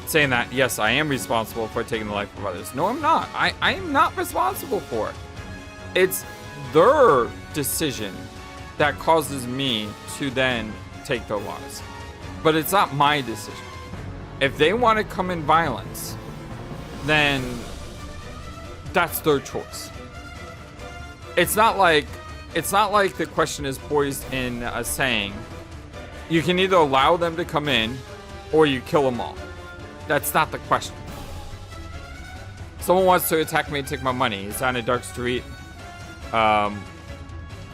saying that yes, I am responsible for taking the life of others. No, I'm not. I am not responsible for it. It's their decision that causes me to then take their lives. But it's not my decision. If they want to come in violence, then that's their choice. It's not like the question is poised in a saying, you can either allow them to come in or you kill them all. That's not the question. Someone wants to attack me and take my money. He's on a dark street.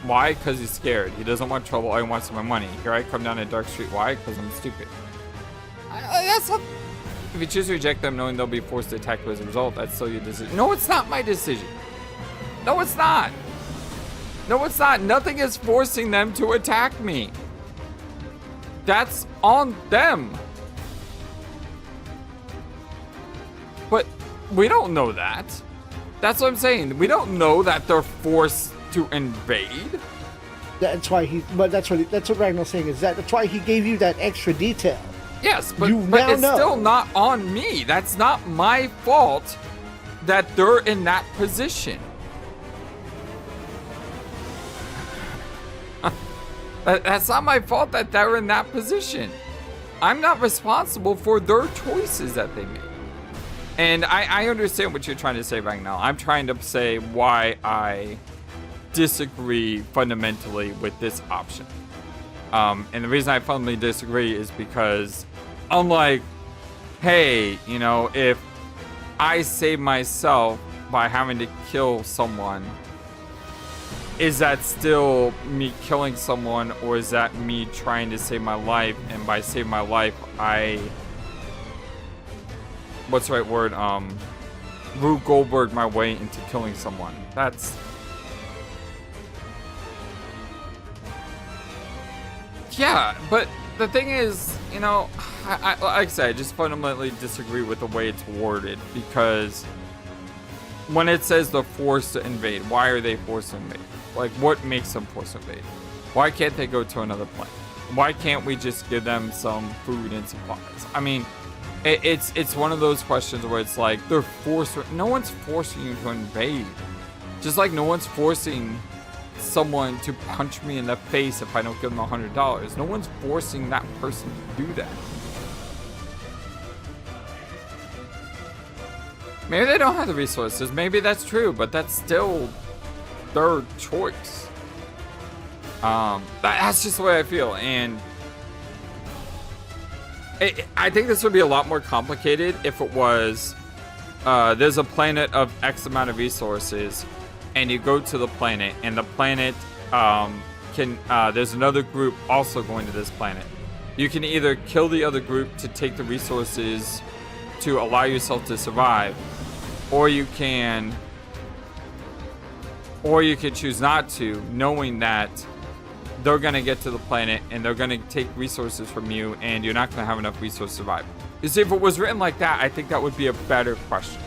Why? Because he's scared. He doesn't want trouble. All he wants is my money. Here I come down a dark street. Why? Because I'm stupid. That's not... If you choose to reject them knowing they'll be forced to attack you as a result, that's still your decision. No, it's not my decision. No, it's not. No, it's not. Nothing is forcing them to attack me. That's on them. But we don't know that. That's what I'm saying. We don't know that they're forced to invade. That's why that's what Ragnar's saying is that's why he gave you that extra detail. Yes, but now it's know. still not on me. That's not my fault that they're in that position. That's not my fault that they're in that position. I'm not responsible for their choices that they make. And I understand what you're trying to say right now. I'm trying to say why I disagree fundamentally with this option. And the reason I fundamentally disagree is because, unlike, hey, you know, if I save myself by having to kill someone, is that still me killing someone, or is that me trying to save my life? And by saving my life, what's the right word? Rube Goldberg my way into killing someone. That's... Yeah, but the thing is, you know, I like I said, I just fundamentally disagree with the way it's worded, because when it says they're forced to invade, why are they forced to invade? Like, what makes them forced to invade? Why can't they go to another planet? Why can't we just give them some food and supplies? I mean, it's one of those questions where it's like, they're forced. No one's forcing you to invade. Just like no one's forcing someone to punch me in the face if I don't give them $100. No one's forcing that person to do that. Maybe they don't have the resources. Maybe that's true, but that's still their choice. That's just the way I feel, and I think this would be a lot more complicated if it was there's a planet of X amount of resources, and you go to the planet, and the planet there's another group also going to this planet. You can either kill the other group to take the resources to allow yourself to survive, or you can choose not to, knowing that they're going to get to the planet and they're going to take resources from you, and you're not going to have enough resources to survive. You see, if it was written like that, I think that would be a better question.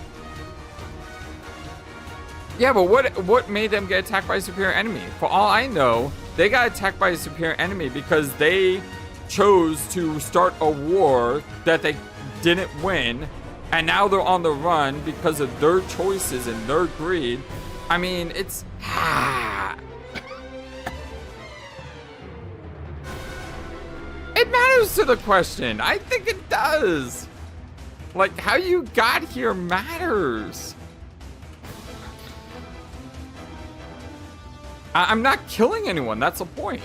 Yeah, but what made them get attacked by a superior enemy? For all I know, they got attacked by a superior enemy because they chose to start a war that they didn't win, and now they're on the run because of their choices and their greed. I mean, it's... It matters to the question. I think it does. Like, how you got here matters. I'm not killing anyone. That's the point.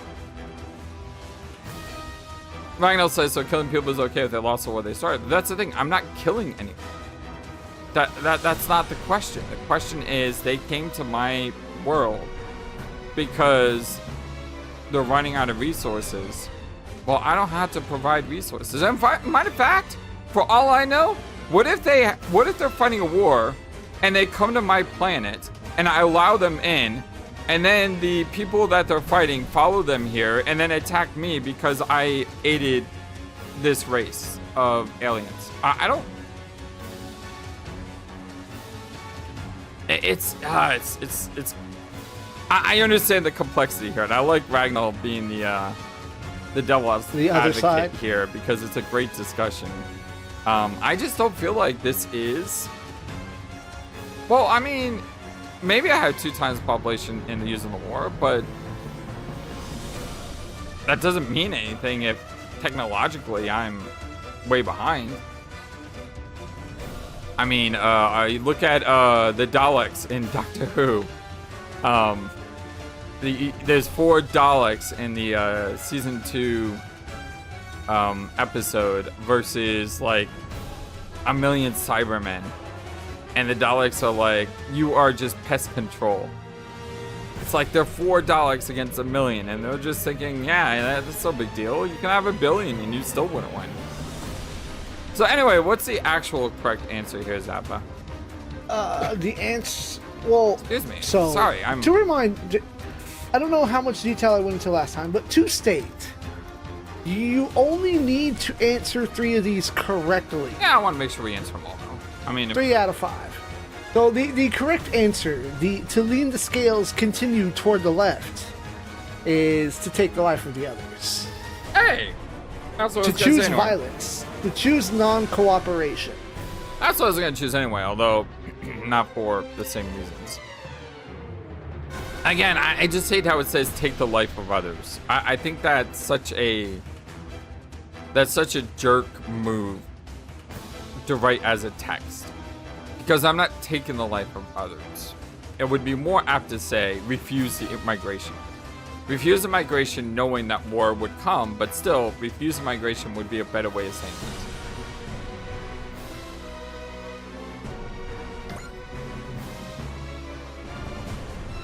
Ragnar says, so killing people is okay if they lost or where they started. That's the thing. I'm not killing anyone. That's not the question. The question is, they came to my world because they're running out of resources, well, I don't have to provide resources. And matter of fact, for all I know, what if they're fighting a war and they come to my planet and I allow them in, and then the people that they're fighting follow them here and then attack me because I aided this race of aliens? I don't. I understand the complexity here, and I like Ragnar being the devil advocate here because it's a great discussion. I just don't feel like this is. Well, I mean, maybe I have 2 times the population in the using the war, but that doesn't mean anything if technologically I'm way behind. I mean, I look at the Daleks in Doctor Who. There's 4 Daleks in the season 2 episode versus like a million Cybermen, and the Daleks are like, you are just pest control. It's like they're 4 Daleks against a million, and they're just thinking, yeah, that's no big deal. You can have 1 billion and you still wouldn't win. So anyway, what's the actual correct answer here, Zappa? The answer, well, excuse me. So sorry, to remind, I don't know how much detail I went into last time, but to state, you only need to answer 3 of these correctly. Yeah, I want to make sure we answer them all, though. I mean, 3 out of 5. So the correct answer, to lean the scales continue toward the left, is to take the life of the others. Hey, that's what I was to gonna choose say anyway. violence, to choose non-cooperation. That's what I was going to choose anyway, although not for the same reasons. Again, I just hate how it says take the life of others. I think that's such a jerk move to write as a text, because I'm not taking the life of others. It would be more apt to say refuse the migration. Refuse the migration knowing that war would come, but still, refuse the migration would be a better way of saying it.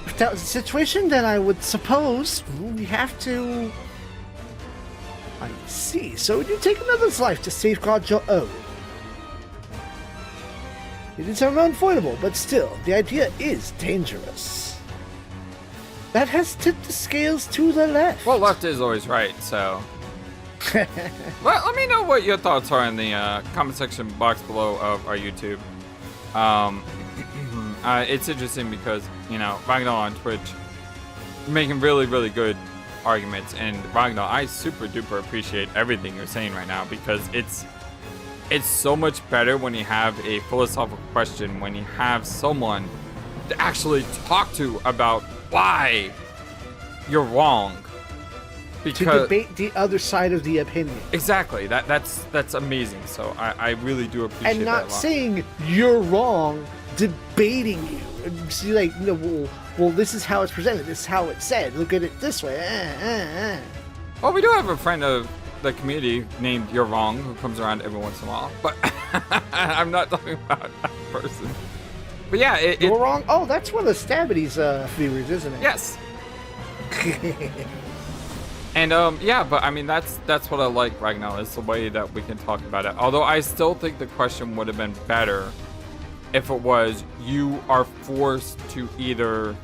If that was the situation, then I would suppose we have to... I see. So you take another's life to safeguard your own. It is unavoidable, but still, the idea is dangerous. That has tipped the scales to the left. Well, left is always right, so... Let me know what your thoughts are in the comment section box below of our YouTube. It's interesting because, you know, Ragnar on Twitch making really, really good arguments, and Ragnar, I super duper appreciate everything you're saying right now, because it's so much better when you have a philosophical question, when you have someone to actually talk to about why you're wrong. Because to debate the other side of the opinion. Exactly. That's amazing. So I really do appreciate that. And not a lot. saying you're wrong, debating you. And see, like, you know, well, this is how it's presented. This is how it's said. Look at it this way. Well, we do have a friend of the community named You're Wrong who comes around every once in a while, but I'm not talking about that person. But yeah, You're wrong. Oh, that's one of Stabbity's viewers, isn't it? Yes. And yeah, but I mean that's what I like right now, is the way that we can talk about it. Although I still think the question would have been better if it was, you are forced to either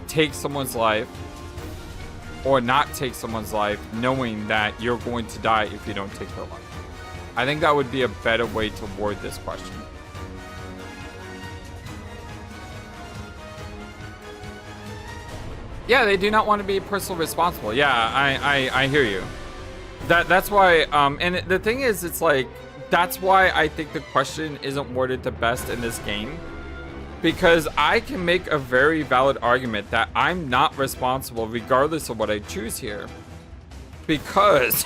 take someone's life or not take someone's life, knowing that you're going to die if you don't take their life. I think that would be a better way to word this question. Yeah, they do not want to be personally responsible. Yeah, I hear you. That's why, and the thing is, it's like, that's why I think the question isn't worded the best in this game. Because I can make a very valid argument that I'm not responsible regardless of what I choose here. Because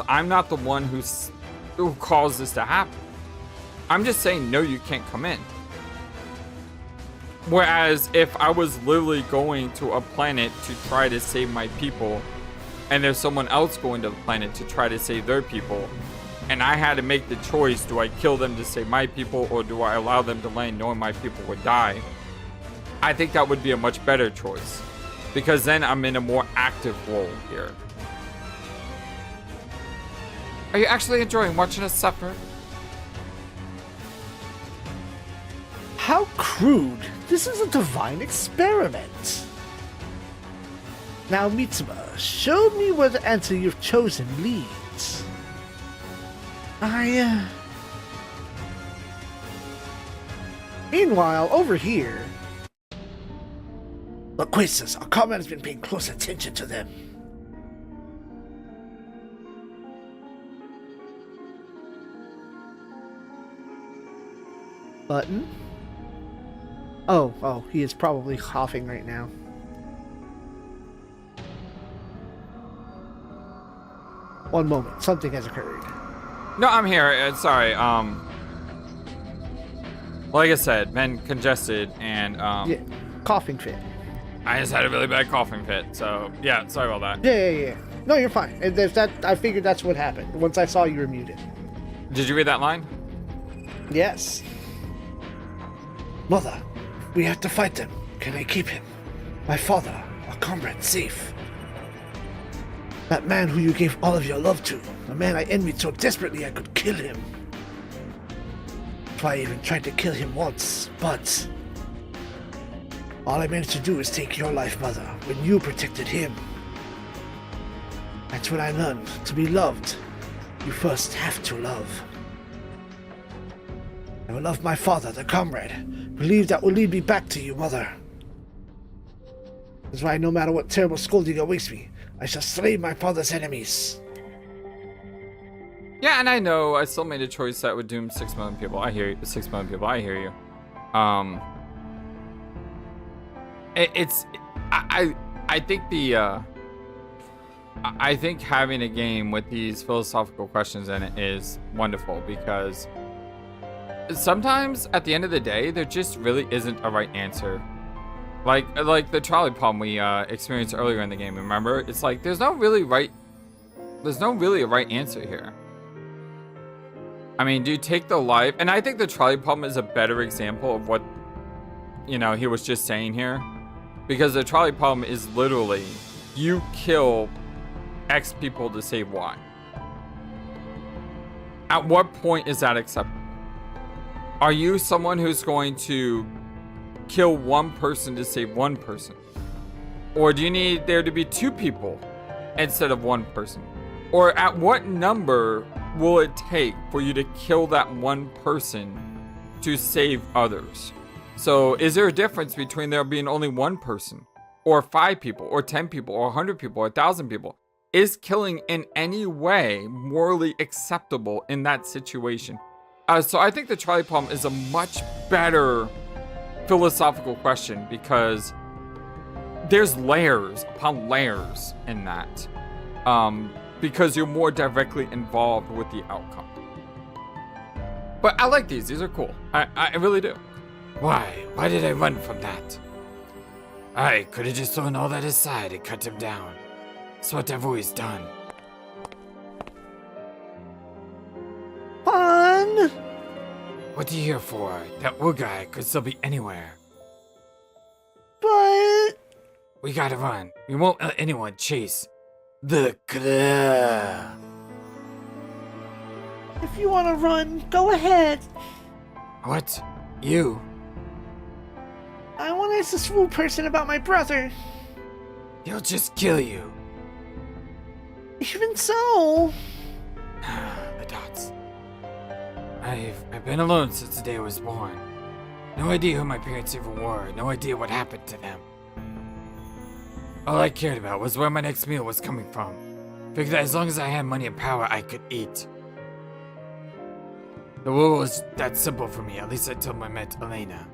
I'm not the one who caused this to happen. I'm just saying, no, you can't come in. Whereas if I was literally going to a planet to try to save my people, and there's someone else going to the planet to try to save their people, and I had to make the choice, do I kill them to save my people, or do I allow them to land knowing my people would die? I think that would be a much better choice. because then I'm in a more active role here. Are you actually enjoying watching us suffer? How crude. This is a divine experiment. Now, Mitsuma, show me where the answer you've chosen leads. Meanwhile, over here... Look, Quasars, our comrade has been paying close attention to them. Button? Oh, he is probably coughing right now. One moment, something has occurred. No, I'm here. Sorry. Like I said, been congested and Yeah, coughing fit. I just had a really bad coughing fit. So yeah, sorry about that. Yeah. No, you're fine. If that, I figured that's what happened. Once I saw you were muted. Did you read that line? Yes. Mother, we have to fight them. Can I keep him? My father, a comrade, safe. That man who you gave all of your love to. The man I envied so desperately I could kill him. I even tried to kill him once, but... all I managed to do is take your life, Mother, when you protected him. That's when I learned to be loved. You first have to love. I will love my father, the comrade. Believe that will lead me back to you, Mother. That's why no matter what terrible scolding awaits me, I shall slay my father's enemies. Yeah, and I know I still made a choice that would doom 6 million people. I hear you. 6 million people. I hear you. I think I think having a game with these philosophical questions in it is wonderful, because sometimes at the end of the day there just really isn't a right answer. Like the trolley problem we experienced earlier in the game. Remember, it's like there's no really a right answer here. I mean, do you take the life? And I think the trolley problem is a better example of what, you know, he was just saying here. Because the trolley problem is literally, you kill X people to save Y. At what point is that acceptable? Are you someone who's going to kill one person to save one person? Or do you need there to be 2 people instead of 1 person? Or at what number will it take for you to kill that 1 person to save others? So is there a difference between there being only 1 person, or 5 people, or 10 people, or 100 people, or 1,000 people? Is killing in any way morally acceptable in that situation? So I think the trolley problem is a much better philosophical question, because there's layers upon layers in that. Because you're more directly involved with the outcome. But I like these. These are cool. I really do. Why? Why did I run from that? I could have just thrown all that aside and cut him down. It's what I've always done. Fun! What are you here for? That wood guy could still be anywhere. But... We gotta run. We won't let anyone chase the claw. if you want to run, go ahead. What? You? I want to ask this fool person about my brother. He'll just kill you. Even so... The dots. I've been alone since the day I was born. No idea who my parents even were. No idea what happened to them. All I cared about was where my next meal was coming from. Figured that as long as I had money and power, I could eat. The world was that simple for me, at least until I met Elena.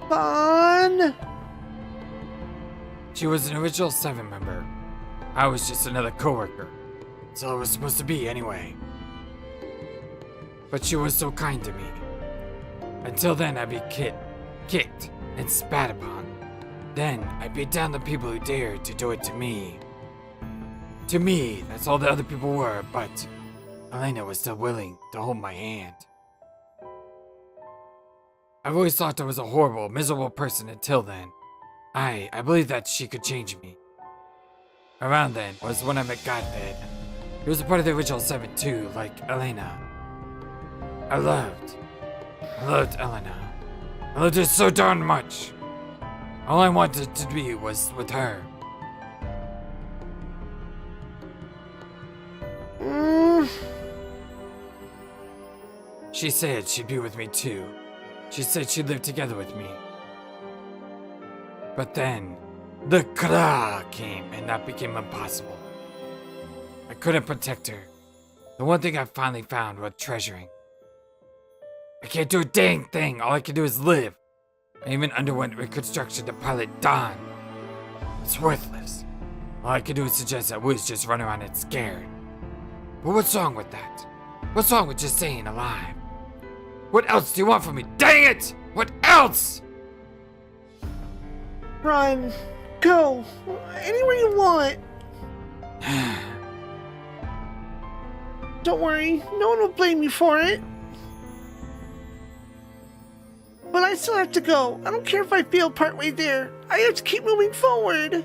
Fun! She was an original 7 member. I was just another coworker. That's all it was supposed to be anyway. But she was so kind to me. Until then, I'd be kicked, and spat upon. Then, I beat down the people who dared to do it to me. To me, that's all the other people were, but Elena was still willing to hold my hand. I've always thought I was a horrible, miserable person until then. I believed that she could change me. Around then was when I met Godfed. He was a part of the original 7 too, like Elena. I loved Elena. I loved her so darn much. All I wanted to be was with her. She said she'd be with me too. She said she'd live together with me. But then, the Kra came and that became impossible. I couldn't protect her. The one thing I finally found worth treasuring. I can't do a dang thing. All I can do is live. I even underwent reconstruction to pilot Dawn. It's worthless. All I can do is suggest that Wiz just run around and scared. But what's wrong with that? What's wrong with just staying alive? What else do you want from me? Dang it! What else? Run. Go. Anywhere you want. Don't worry. No one will blame you for it. But I still have to go. I don't care if I fail partway there. I have to keep moving forward.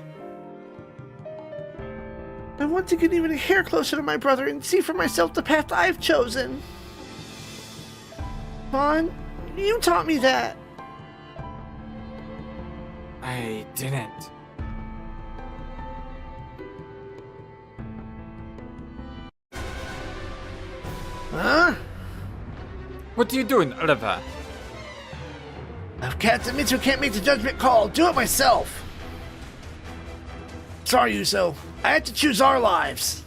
I want to get even a hair closer to my brother and see for myself the path I've chosen. Vaughn, you taught me that. I didn't. Huh? What are you doing, Oliver? If Captain Mitchell can't make the judgment call, do it myself. Sorry, Uso. I had to choose our lives.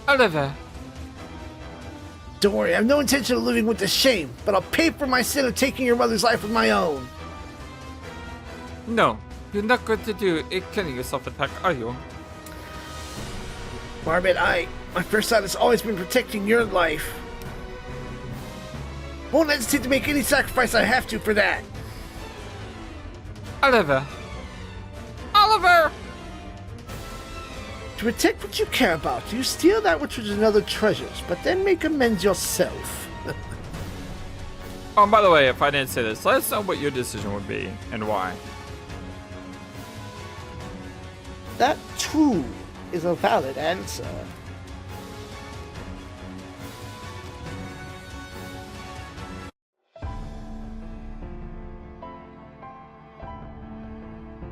Oliver. Don't worry, I have no intention of living with this shame, but I'll pay for my sin of taking your mother's life with my own. No, you're not going to do a killing yourself attack, are you? Marbet, my first thought has always been protecting your life. Won't hesitate to make any sacrifice I have to for that. Oliver. Oliver! To protect what you care about, you steal that which was another treasures, but then make amends yourself. Oh, by the way, if I didn't say this, let us know what your decision would be and why. That, too, is a valid answer.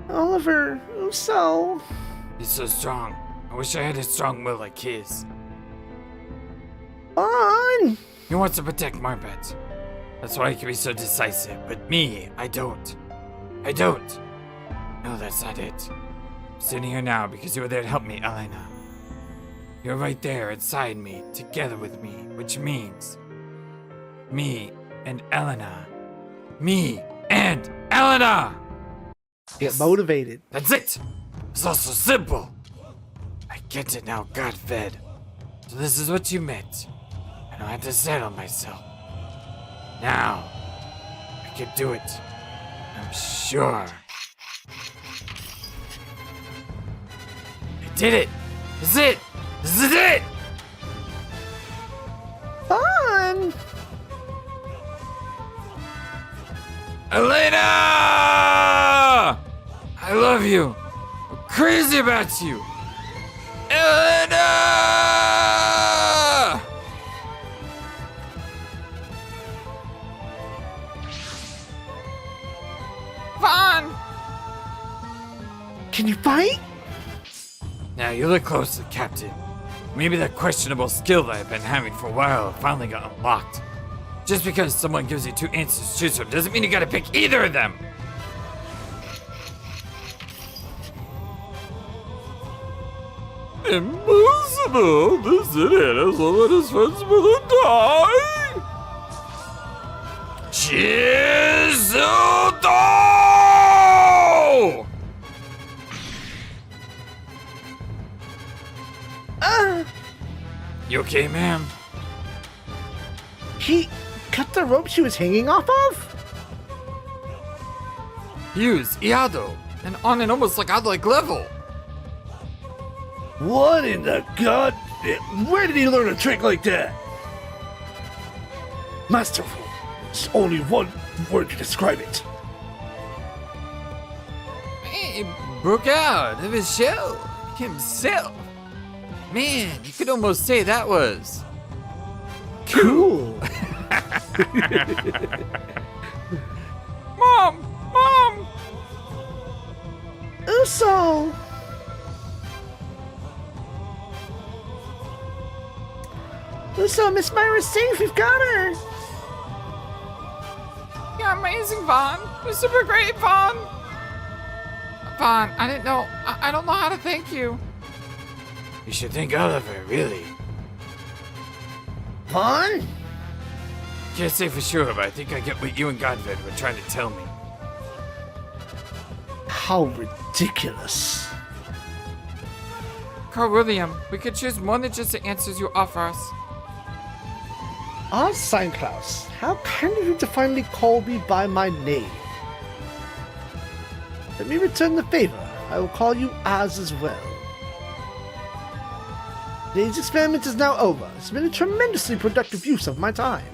Oliver, Uso. He's so strong. I wish I had a strong will like his. On! He wants to protect Marbet. That's why he can be so decisive. But me, I don't. I don't. No, that's not it. I'm sitting here now because you were there to help me, Elena. You're right there inside me, together with me, which means me and Elena. Me and Elena! Get motivated. That's it! It's all so simple! I get it now, Godfed. So this is what you meant. I don't have to settle myself. Now, I can do it. I'm sure. I did it! This is it! This is it! Fun! Elena! I love you. I'm crazy about you. Elena! Vaughn! Can you fight? Now you look closely, Captain. Maybe that questionable skill that I've been having for a while finally got unlocked. Just because someone gives you 2 answers to choose from doesn't mean you gotta pick either of them. Impossible! This idiot has let his friend's mother die! Chizuto! You okay, ma'am? He cut the rope she was hanging off of? Use Iado, and on an almost like godlike level. What in the god? Where did he learn a trick like that? Masterful. There's only one word to describe it. He broke out of his shell himself. Man, you could almost say that was Cool. Mom! Mom! Uso! Uso, Miss Myra's safe. We've got her. You're amazing, Vaughn. You're super great, Vaughn. Vaughn, I didn't know. I don't know how to thank you. You should thank Oliver, really. Vaughn? Can't say for sure, but I think I get what you and Godfred were trying to tell me. How ridiculous. Carl William, we could choose more than just the answers you offer us. Ah, Saint Claus, how kind of you to finally call me by my name. Let me return the favor. I will call you Az as well. Today's experiment is now over. It's been a tremendously productive use of my time.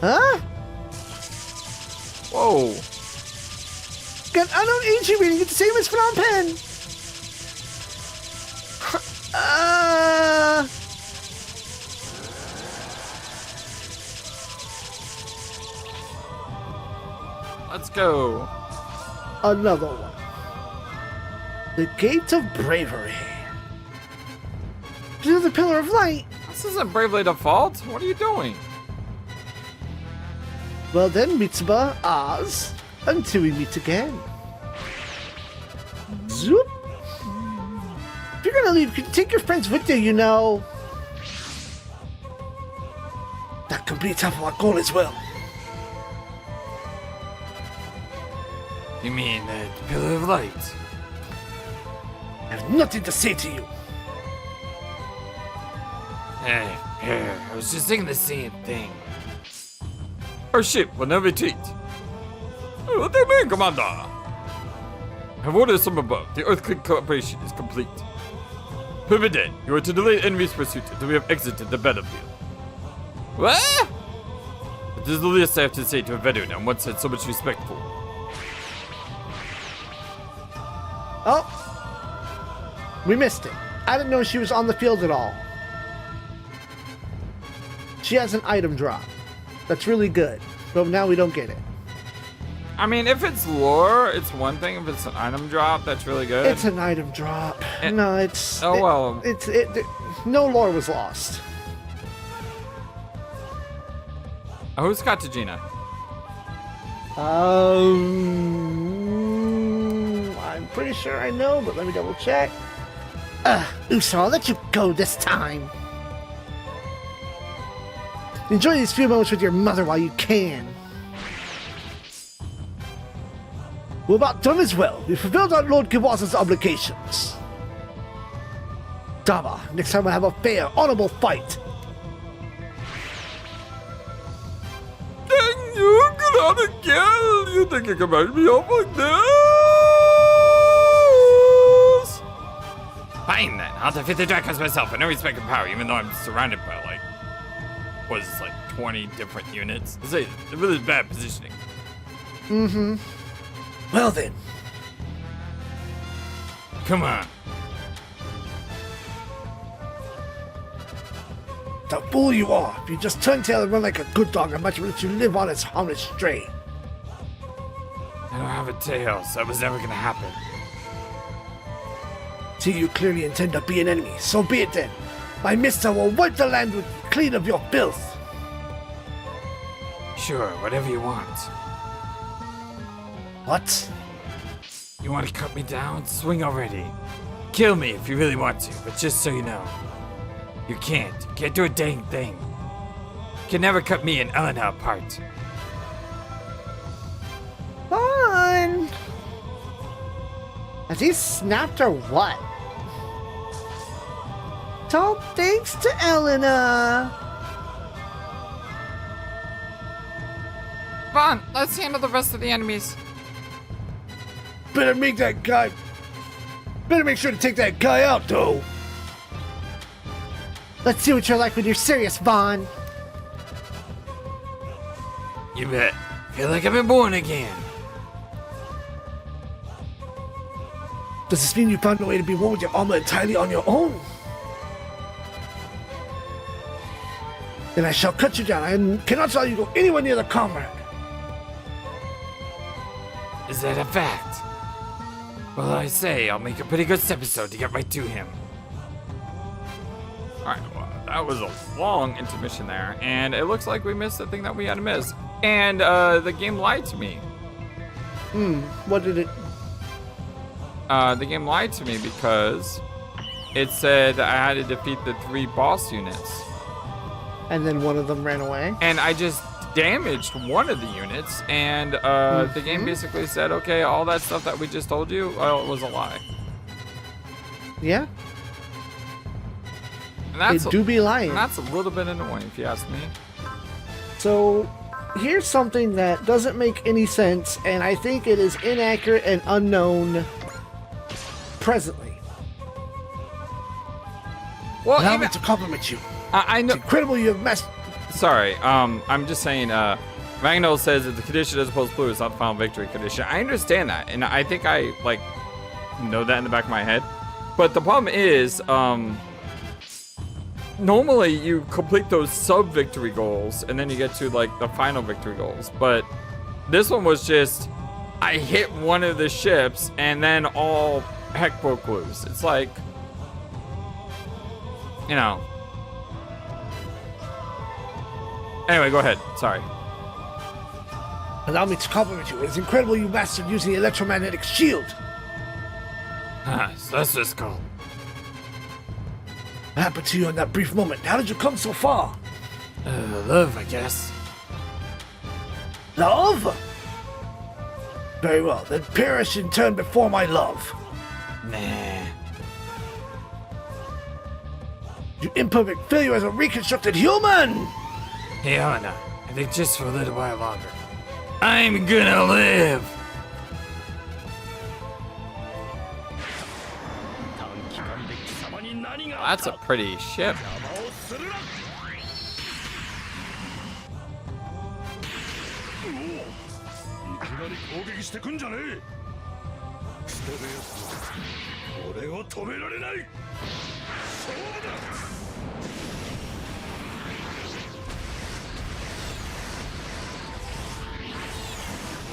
Huh? Whoa. Got unknown ancient reading. It's the same as Phnom Penh. Let's go. Another one. The Gate of Bravery. To the Pillar of Light. This isn't Bravely Default. What are you doing? Well then, Mitsuba, Oz, until we meet again. Zoop. If you're gonna leave, you can take your friends with you, you know. That completes half of our goal as well. You mean the Pillar of Light? I have nothing to say to you. I was just thinking the same thing. Our ship will never retreat. What do you mean, Commander? I have orders from above. The earthquake operation is complete. Pivot in. You are to delay enemy's pursuit until we have exited the battlefield. What? It is the least I have to say to a veteran on once had so much respect for. Oh. We missed it. I didn't know she was on the field at all. She has an item drop. That's really good. But now we don't get it. I mean, if it's lore, it's one thing. If it's an item drop, that's really good. It's an item drop. No, it's... Oh, well. No lore was lost. Oh, who's Katagina? I'm pretty sure I know, but let me double check. Uso, I'll let you go this time. Enjoy these few moments with your mother while you can. We're about done as well. We fulfilled our Lord Kiwasa's obligations. Dama, next time we'll have a fair, honorable fight. Dang you, get out again! You think you can marry me off like this? Fine then, I'll defeat the Dracos myself. I no respect and power, even though I'm surrounded by like, what is this, like 20 different units? It's a really bad positioning. Mm-hmm. Well then. Come on. The fool you are. If you just turn tail and run like a good dog, I might let you live on as harmless stray. I don't have a tail, so it was never gonna happen. See, you clearly intend to be an enemy. So be it then. My mister will wipe the land clean of your filth. Sure, whatever you want. What? You want to cut me down? Swing already. Kill me if you really want to, but just so you know, you can't. You can't do a dang thing. You can never cut me and Elena apart. Fun. Has he snapped or what? It's all thanks to Elena. Vaughn, let's handle the rest of the enemies. Better make sure to take that guy out, though. Let's see what you're like when you're serious, Vaughn. You bet. Feel like I've been born again. Does this mean you found a way to be one with your armor entirely on your own? Then I shall cut you down. I cannot allow you to go anywhere near the comrade. Is that a fact? Well, I say, I'll make a pretty good episode to get right to him. Alright, well, that was a long intermission there, and it looks like we missed the thing that we had to miss. And the game lied to me. What did it? The game lied to me because it said I had to defeat the 3 boss units. And then one of them ran away. And I just damaged one of the units, and the game basically said, okay, all that stuff that we just told you, well, it was a lie. Yeah, And that's it do be lying. and that's a little bit annoying, if you ask me. So here's something that doesn't make any sense, and I think it is inaccurate and unknown presently. Well, Allow even, me to compliment you. I know. Incredible you have mastered. Sorry, I'm just saying, Magno says that the condition as opposed to blue is not the final victory condition. I understand that, and I think I, like, know that in the back of my head. But the problem is, normally you complete those sub-victory goals, and then you get to, like, the final victory goals. But this one was just, I hit one of the ships, and then all heck broke loose. It's like, you know. Anyway, go ahead. Sorry. Allow me to compliment you. It is incredible you mastered using the electromagnetic shield. So that's just cool. What happened to you in that brief moment? How did you come so far? Love, I guess. Love? Very well, then perish in turn before my love. Nah. You imperfect failure as a reconstructed human! Hey, Anna, I think just for a little while longer. I'm gonna live! That's a pretty ship. いきなり攻撃してくんじゃねえ。捨てるやつ俺を止められない。勝負だ。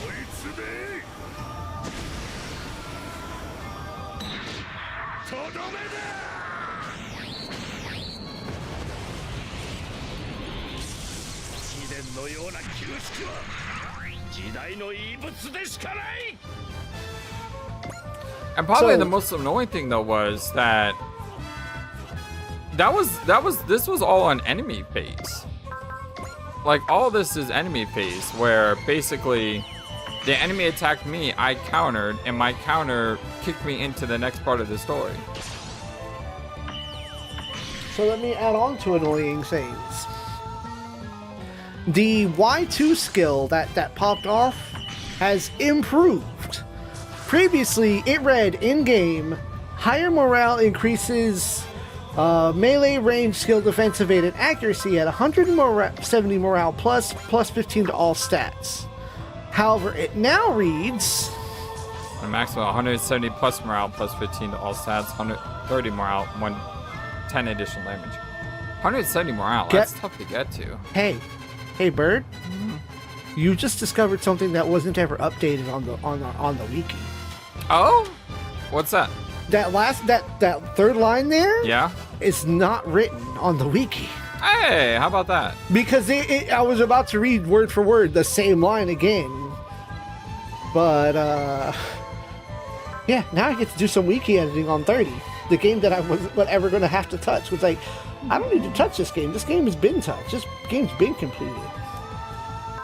こいつでとどめだ。貴殿のような旧式は時代の遺物でしかない。 And probably So- the most annoying thing though was that this was all on enemy phase. Like all this is enemy phase where basically the enemy attacked me, I countered, and my counter kicked me into the next part of the story. So let me add on to annoying things. The Y2 skill that popped off has improved. Previously, it read in-game, higher morale increases melee range, skill, defense, evade, and accuracy at 170 morale plus 15 to all stats. However, it now reads... On a maximum 170 plus morale plus 15 to all stats, 130 morale, 110 additional damage. 170 morale, that's tough to get to. Hey, Bird. You just discovered something that wasn't ever updated on the wiki. Oh? What's that? That third line there Yeah? is not written on the wiki. Hey, how about that? Because I was about to read word for word the same line again. But, yeah, now I get to do some wiki editing on 30. The game that I wasn't ever going to have to touch was like, I don't need to touch this game. This game has been touched. This game's been completed.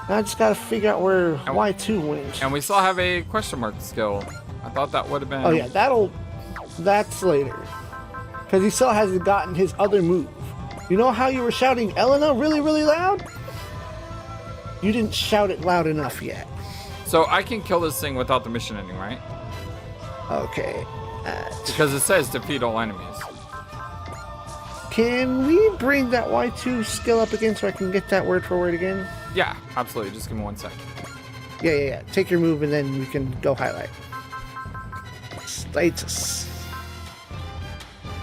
Now I just got to figure out where Y2 went. And we still have a question mark skill. I thought that would have been... Oh yeah, that's later. Because he still hasn't gotten his other move. You know how you were shouting Elena really, really loud? You didn't shout it loud enough yet. So I can kill this thing without the mission ending, right? Okay. Because it says defeat all enemies. Can we bring that Y2 skill up again so I can get that word for word again? Yeah, absolutely. Just give me 1 second. Yeah. Take your move and then we can go highlight. Status.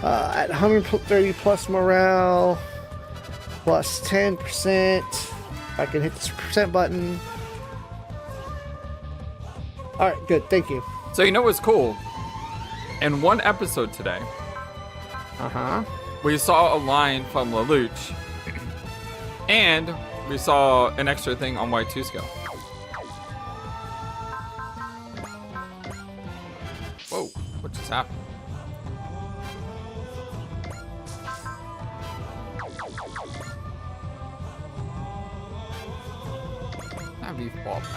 At 130 plus morale, plus 10%. I can hit this percent button. Alright, good. Thank you. So you know what's cool? In one episode today, we saw a line from Lelouch, and we saw an extra thing on Y2 scale. Whoa, what just happened? Have you fall back?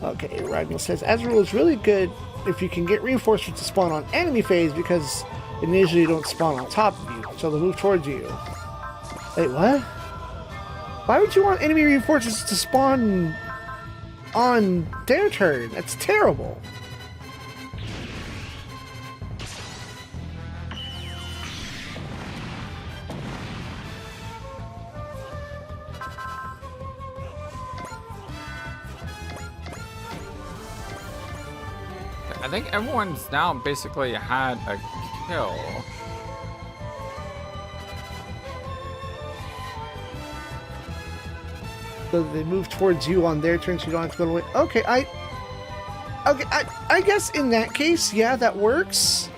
Okay, Ragnall says, as a rule, it's really good if you can get reinforcements to spawn on enemy phase because initially don't spawn on top of you, so they'll move towards you. Wait, what? Why would you want enemy reinforcements to spawn on their turn? That's terrible. I think everyone's now basically had a kill. So they move towards you on their turn, so you don't have to go away. Okay, I guess in that case, yeah, that works.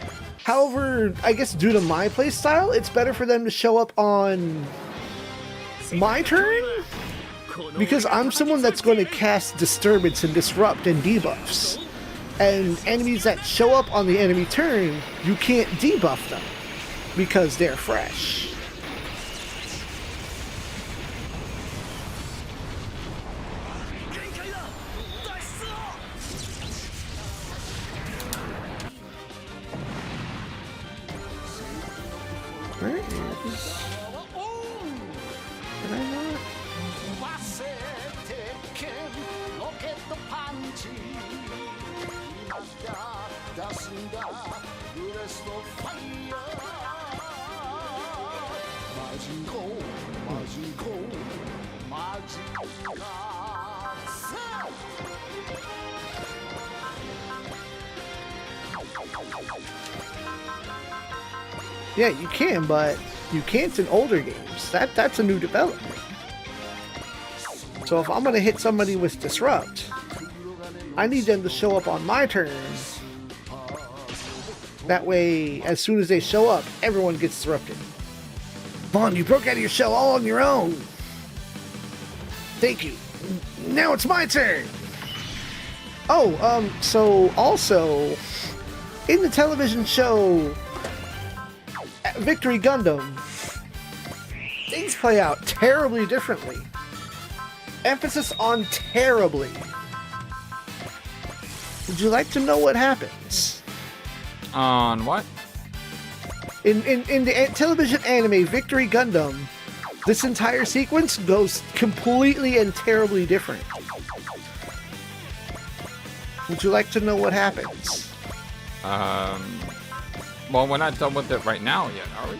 However, I guess due to my playstyle, it's better for them to show up on my turn because I'm someone that's going to cast Disturbance and Disrupt and debuffs. And enemies that show up on the enemy turn, you can't debuff them because they're fresh. Where is... Did I not? Yeah, you can, but you can't in older games. That's a new development. So if I'm gonna hit somebody with Disrupt, I need them to show up on my turn. That way, as soon as they show up, everyone gets disrupted. Vaughn, you broke out of your shell all on your own. Thank you. Now it's my turn. Oh, so also, in the television show Victory Gundam, things play out terribly differently. Emphasis on terribly. Would you like to know what happens? On what? In the television anime Victory Gundam, this entire sequence goes completely and terribly different. Would you like to know what happens? Well, we're not done with it right now yet, are we?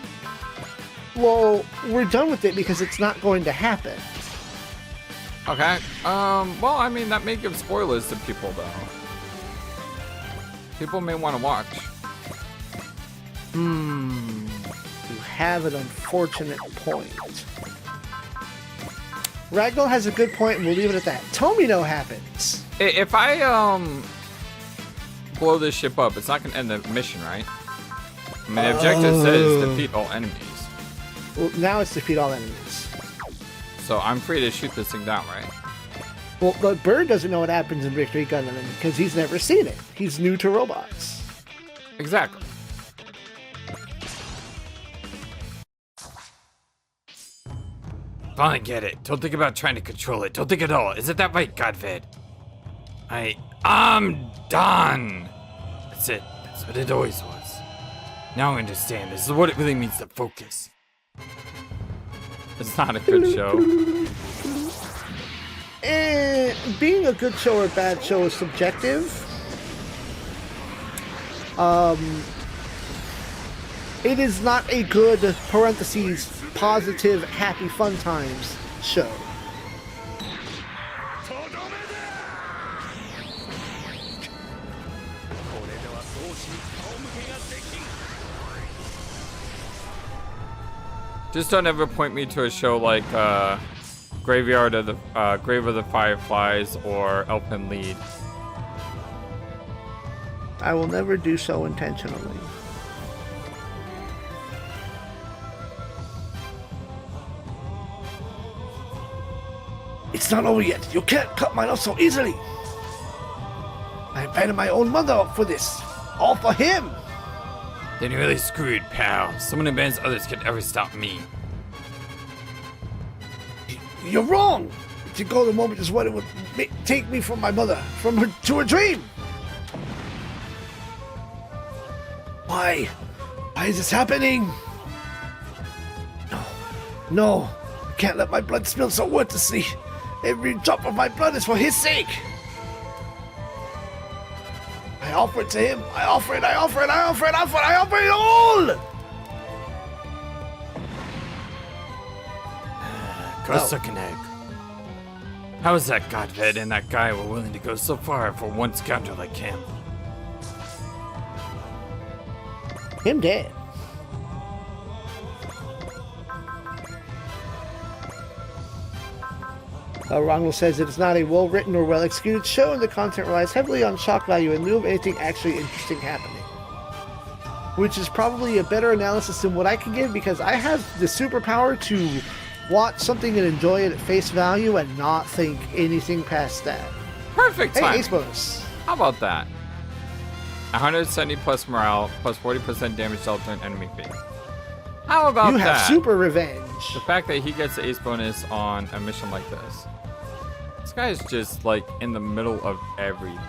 Well, we're done with it because it's not going to happen. Okay. Well, I mean, that may give spoilers to people, though. People may want to watch. You have an unfortunate point. Ragdoll has a good point, and we'll leave it at that. Tomino happens. If I, blow this ship up, it's not going to end the mission, right? I mean, the objective says defeat all enemies. Well, now it's defeat all enemies. So I'm free to shoot this thing down, right? Well, but Bird doesn't know what happens in Victory Gundam because he's never seen it. He's new to robots. Exactly. Finally get it. Don't think about trying to control it. Don't think at all. Isn't that right, Godfed? I'm done. That's it. That's what it always was. Now I understand. This is what it really means to focus. It's not a good show. Being a good show or a bad show is subjective. It is not a good, parentheses, positive, happy, fun times show. Just don't ever point me to a show like Grave of the Fireflies or Elfin Lied. I will never do so intentionally. It's not over yet. You can't cut mine off so easily. I abandoned my own mother up for this. All for him. Then you're really screwed, pal. Someone who bans others can ever stop me. You're wrong. To go the moment is what it would take me from my mother, from her to her dream. Why? Why is this happening? No. I can't let my blood spill so worthlessly. Every drop of my blood is for his sake. I offer it to him. I offer it. I offer it. I offer it. I offer it. I offer it all. Go suck an egg. How is that Godhead and that guy were willing to go so far for one scoundrel like him? Him dead. Ronald says it is not a well-written or well-executed show, and the content relies heavily on shock value in lieu of anything actually interesting happening. Which is probably a better analysis than what I can give, because I have the superpower to watch something and enjoy it at face value and not think anything past that. Perfect Hey, time. ace bonus. How about that? 170 plus morale, plus 40% damage dealt to an enemy fee. How about You that? have super revenge. The fact that he gets the ace bonus on a mission like this. This guy is just like in the middle of everything.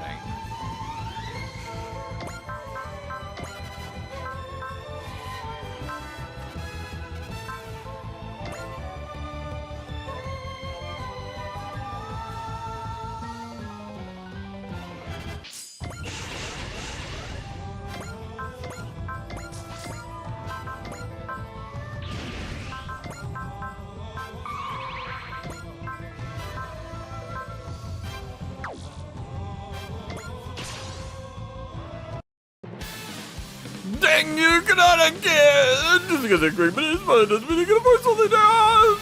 Dang you, cannot again! Just because I'm quick, but it's fun, doesn't mean I can afford something else!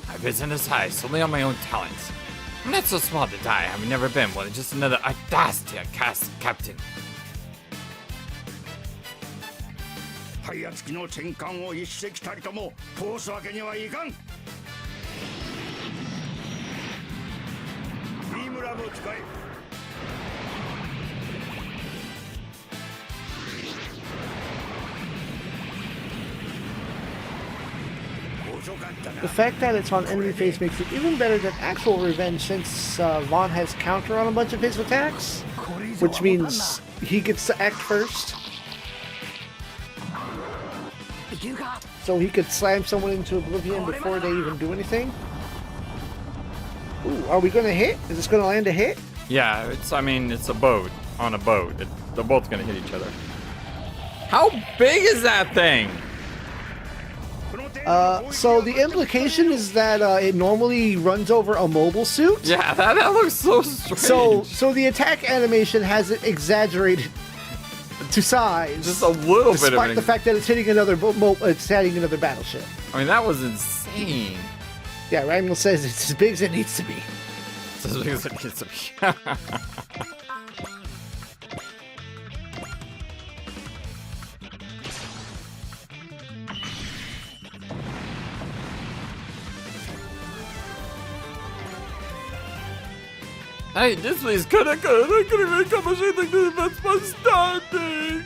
I've risen as high solely on my own talents. I'm not so small to die, having never been one, just another audacity captain. タイヤ付きの戦艦を一隻たりとも通すわけにはいかん。ビームラムを使え。The fact that it's on enemy face makes it even better than actual revenge, since Vaughn has counter on a bunch of his attacks, which means he gets to act first. So he could slam someone into oblivion before they even do anything. Ooh, are we gonna hit? Is this gonna land a hit? Yeah, I mean, it's a boat on a boat. They're both gonna hit each other. How big is that thing? So the implication is that it normally runs over a mobile suit. Yeah, that looks so strange. So the attack animation has it exaggerated to size. Just a little bit of despite it. the fact that it's hitting another battleship. I mean, that was insane. Yeah, Randall says it's as big as it needs to be. It's as big as it needs to be. Hey, this place kinda good. I couldn't even accomplish anything to advance my standing.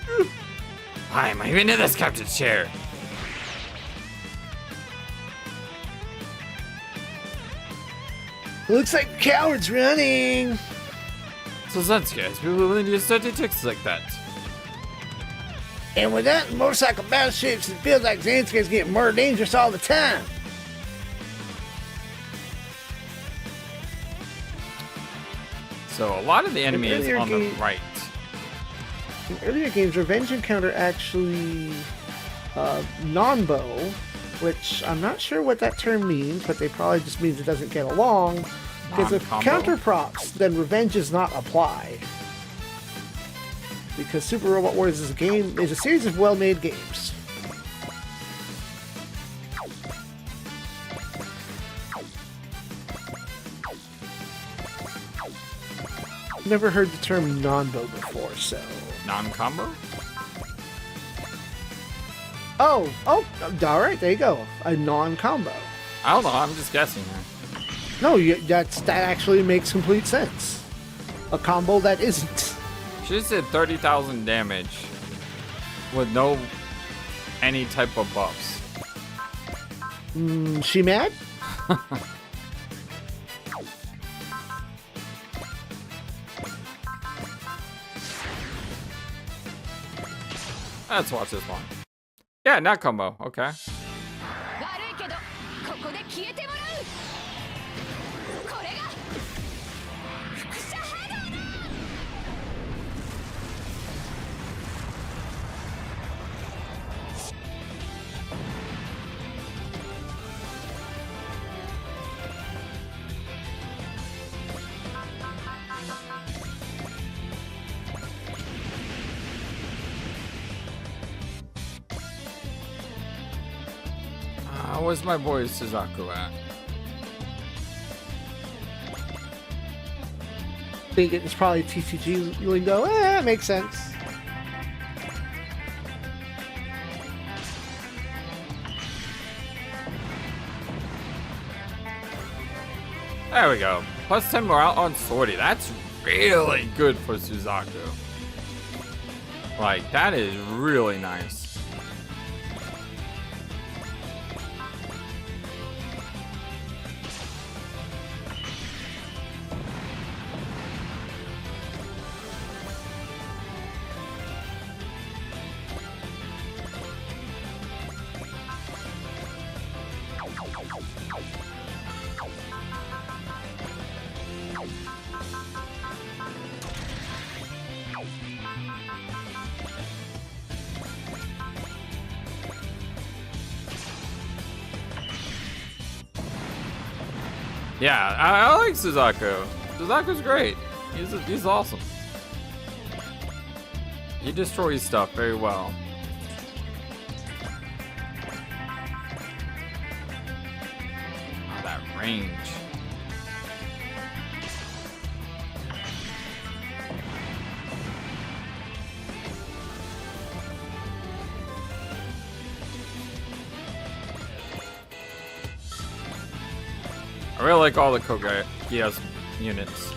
Why am I even in this captain's chair? Looks like cowards running. So Zenski's people are willing to use dirty tricks like that. And with that, motorcycle battleships, it feels like Zansky's getting more dangerous all the time. So a lot of the enemy is earlier on the game- right. In earlier games, Revenge Encounter actually non-bow, which I'm not sure what that term means, but they probably just means it doesn't get along. Because if Non-combo? counter procs, then Revenge is not applied. Because Super Robot Wars is a series of well-made games. Never heard the term non-bow before, so. Non-combo? Oh, all right, there you go. A non-combo. I don't know. I'm just guessing here. No, that actually makes complete sense. A combo that isn't. She just did 30,000 damage with no any type of buffs. She mad? Let's watch this one. Yeah, not combo. Okay. 悪いけどここで消えてもらう。これが輻射波動だ。Where's my boy Suzaku at? I think it's probably TCG lingo. That makes sense. There we go. Plus 10 morale on Swordy. That's really good for Suzaku. Like, that is really nice. Yeah, I like Suzaku. Suzaku's great. He's awesome. He destroys stuff very well. Oh, that range. I really like all the Kogaya's units.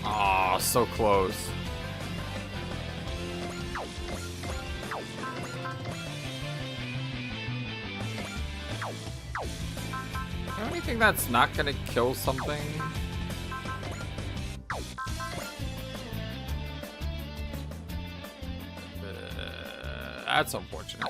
Aw, so close. Anything that's not gonna kill something? That's unfortunate.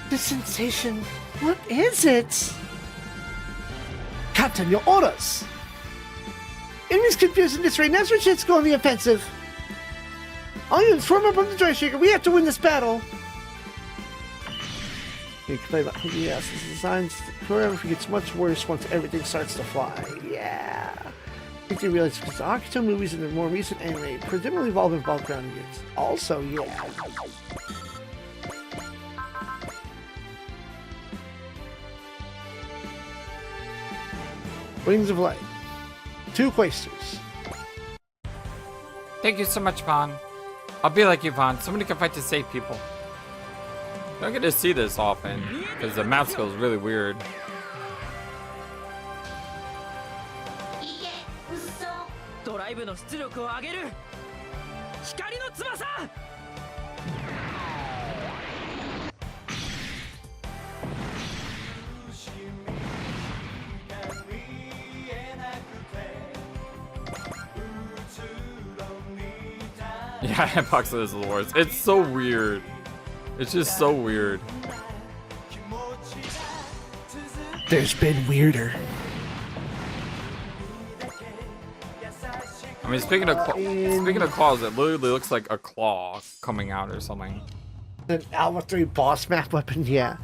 The sensation. What is it? Captain, your orders. Enemies confused in disarray. Now's your chance to go on the offensive. All units form up on the joy shaker. We have to win this battle. You can play about who the ass is designed. Choreography gets much worse once everything starts to fly. Yeah. I think they realize because the Akito movies and the more recent anime predominantly involve ground units. Also, yeah. Wings of Light. 2 Quasters. Thank you so much, Vaughn. I'll be like you, Vaughn. Somebody can fight to save people. I don't get to see this often because the map skill is really weird. ドライブの出力を上げる光の翼 Yeah, Hitbox is the worst. It's so weird. It's just so weird. There's been weirder. I I mean, speaking of claws, it literally looks like a claw coming out or something. An Alpha 3 boss map weapon, yeah.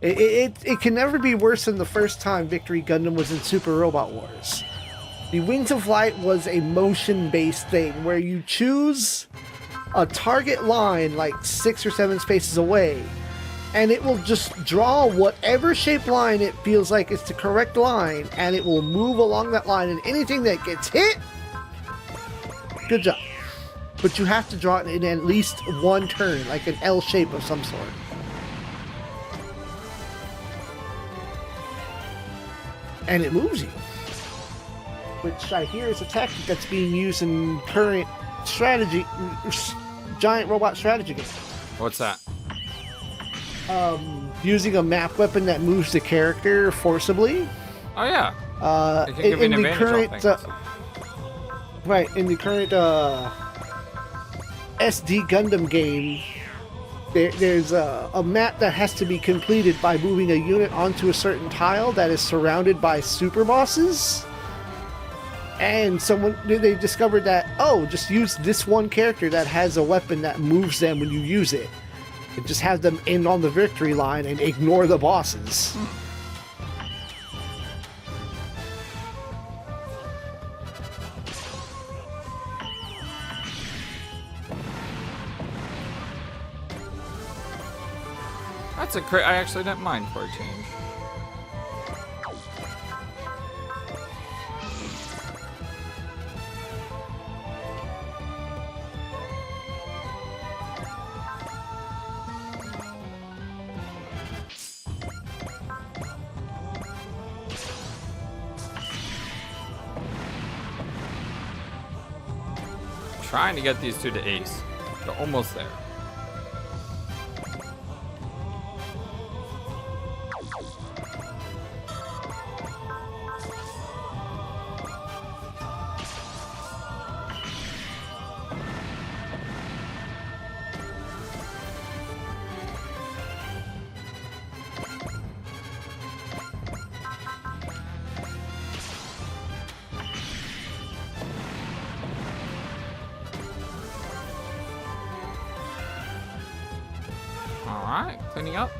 It can never be worse than the first time Victory Gundam was in Super Robot Wars. The Wings of Light was a motion-based thing where you choose a target line like 6 or 7 spaces away, and it will just draw whatever shaped line it feels like is the correct line, and it will move along that line, and anything that gets hit, good job. But you have to draw it in at least one turn, like an L shape of some sort. And it moves you. Which I hear is a tactic that's being used in current strategy, giant robot strategy games. What's that? Using a map weapon that moves the character forcibly. Oh yeah. It can give you In an the advantage, current, right, in the current SD Gundam game, there's a map that has to be completed by moving a unit onto a certain tile that is surrounded by super bosses. And they discovered that, oh, just use this one character that has a weapon that moves them when you use it. And just have them in on the victory line and ignore the bosses. That's a I actually didn't mind for a change. Trying to get these two to ace. They're almost there. Alright, cleaning up.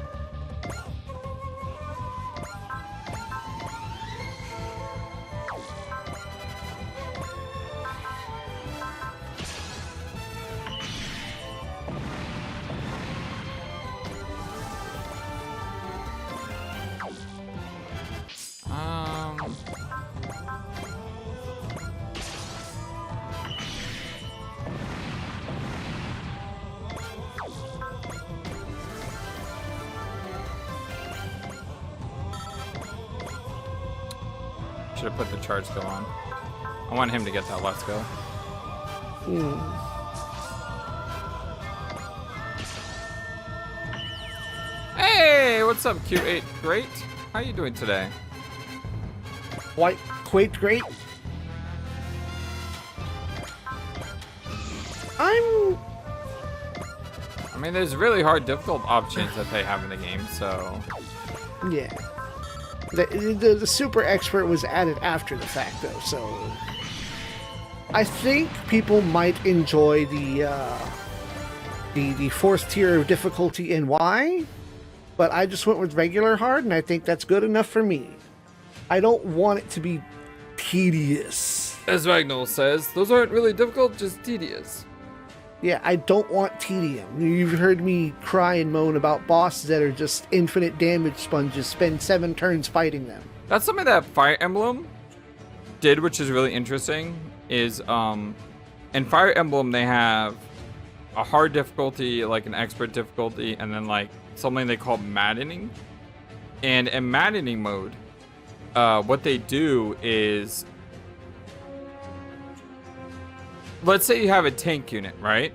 Should have put the charge skill on. I want him to get that let's go. Hey, what's up, Q8? Great. How you doing today? White Quake great. I mean, there's really hard difficult options that they have in the game, so... Yeah. The super expert was added after the fact, though, so... I think people might enjoy the fourth tier of difficulty and why, but I just went with regular hard, and I think that's good enough for me. I don't want it to be tedious. As Ragnall says, those aren't really difficult, just tedious. Yeah, I don't want tedium. You've heard me cry and moan about bosses that are just infinite damage sponges, spend 7 turns fighting them. That's something that Fire Emblem did, which is really interesting, is in Fire Emblem they have a hard difficulty, like an expert difficulty, and then like something they call maddening. And in maddening mode, what they do is, let's say you have a tank unit, right?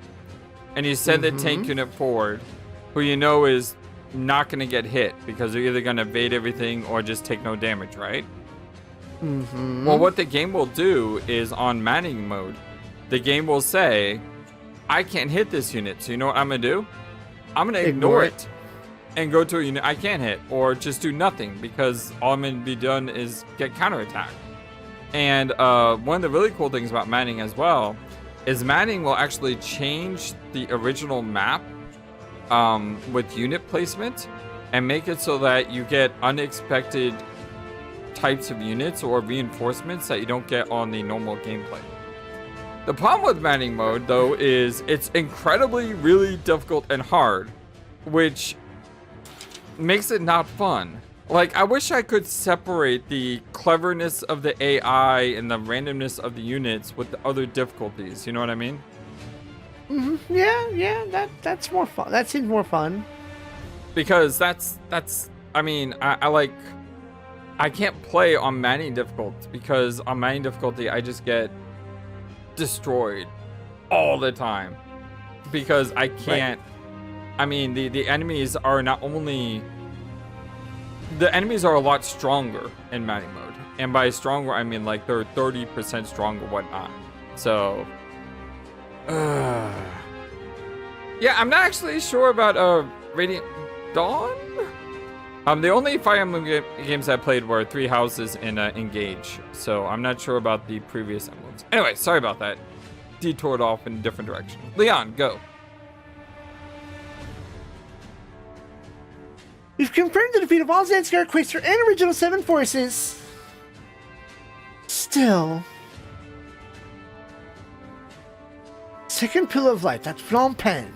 And you send the tank unit forward, who you know is not going to get hit because they're either going to evade everything or just take no damage, right? Well, what the game will do is on maddening mode, the game will say, I can't hit this unit, so you know what I'm going to do? I'm going to ignore it and go to a unit I can't hit, or just do nothing because all I'm going to be done is get counterattacked. And one of the really cool things about Manning as well is Manning will actually change the original map with unit placement and make it so that you get unexpected types of units or reinforcements that you don't get on the normal gameplay. The problem with Manning mode, though, is it's incredibly, really difficult and hard, which makes it not fun. Like, I wish I could separate the cleverness of the AI and the randomness of the units with the other difficulties. You know what I mean? Yeah, that's more fun. That seems more fun. Because I mean, I can't play on Manning difficulty because on Manning difficulty, I just get destroyed all the time because I can't. Right. I mean, the enemies are not only the enemies are a lot stronger in Manning mode, and by stronger I mean like they're 30% stronger, whatnot. So, yeah, I'm not actually sure about Radiant Dawn. The only Fire Emblem games I played were Three Houses and Engage, so I'm not sure about the previous emblems. Anyway, sorry about that. Detoured off in a different direction. Leon, go. We've confirmed the defeat of all Zanskar, Quaster, and original 7 forces. Still. Second Pillar of Light, that's Phnom Penh.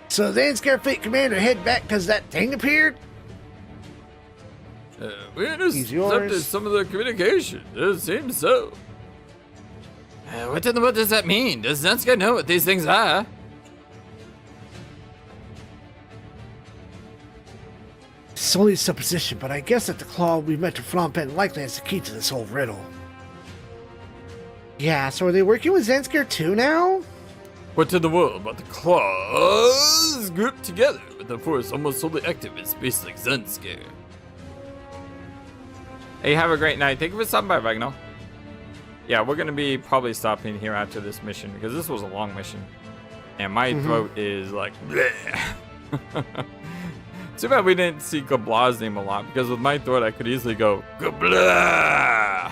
So Zanskar Fleet Commander head back because that thing appeared? We intercepted some of the communication. It seems so. What in the world does that mean? Does Zanskar know what these things are? It's only a supposition, but I guess that the claw we met to Phnom Penh likely has the key to this whole riddle. Yeah, so are they working with Zanskar too now? What in the world about the claws grouped together with the force almost solely active in space like Zanskar? Hey, have a great night. Thank you for stopping by, Ragnar. Yeah, we're going to be probably stopping here after this mission because this was a long mission. And my throat is like, bleh. Too bad we didn't see Gablah's name a lot because with my throat I could easily go, Gablah!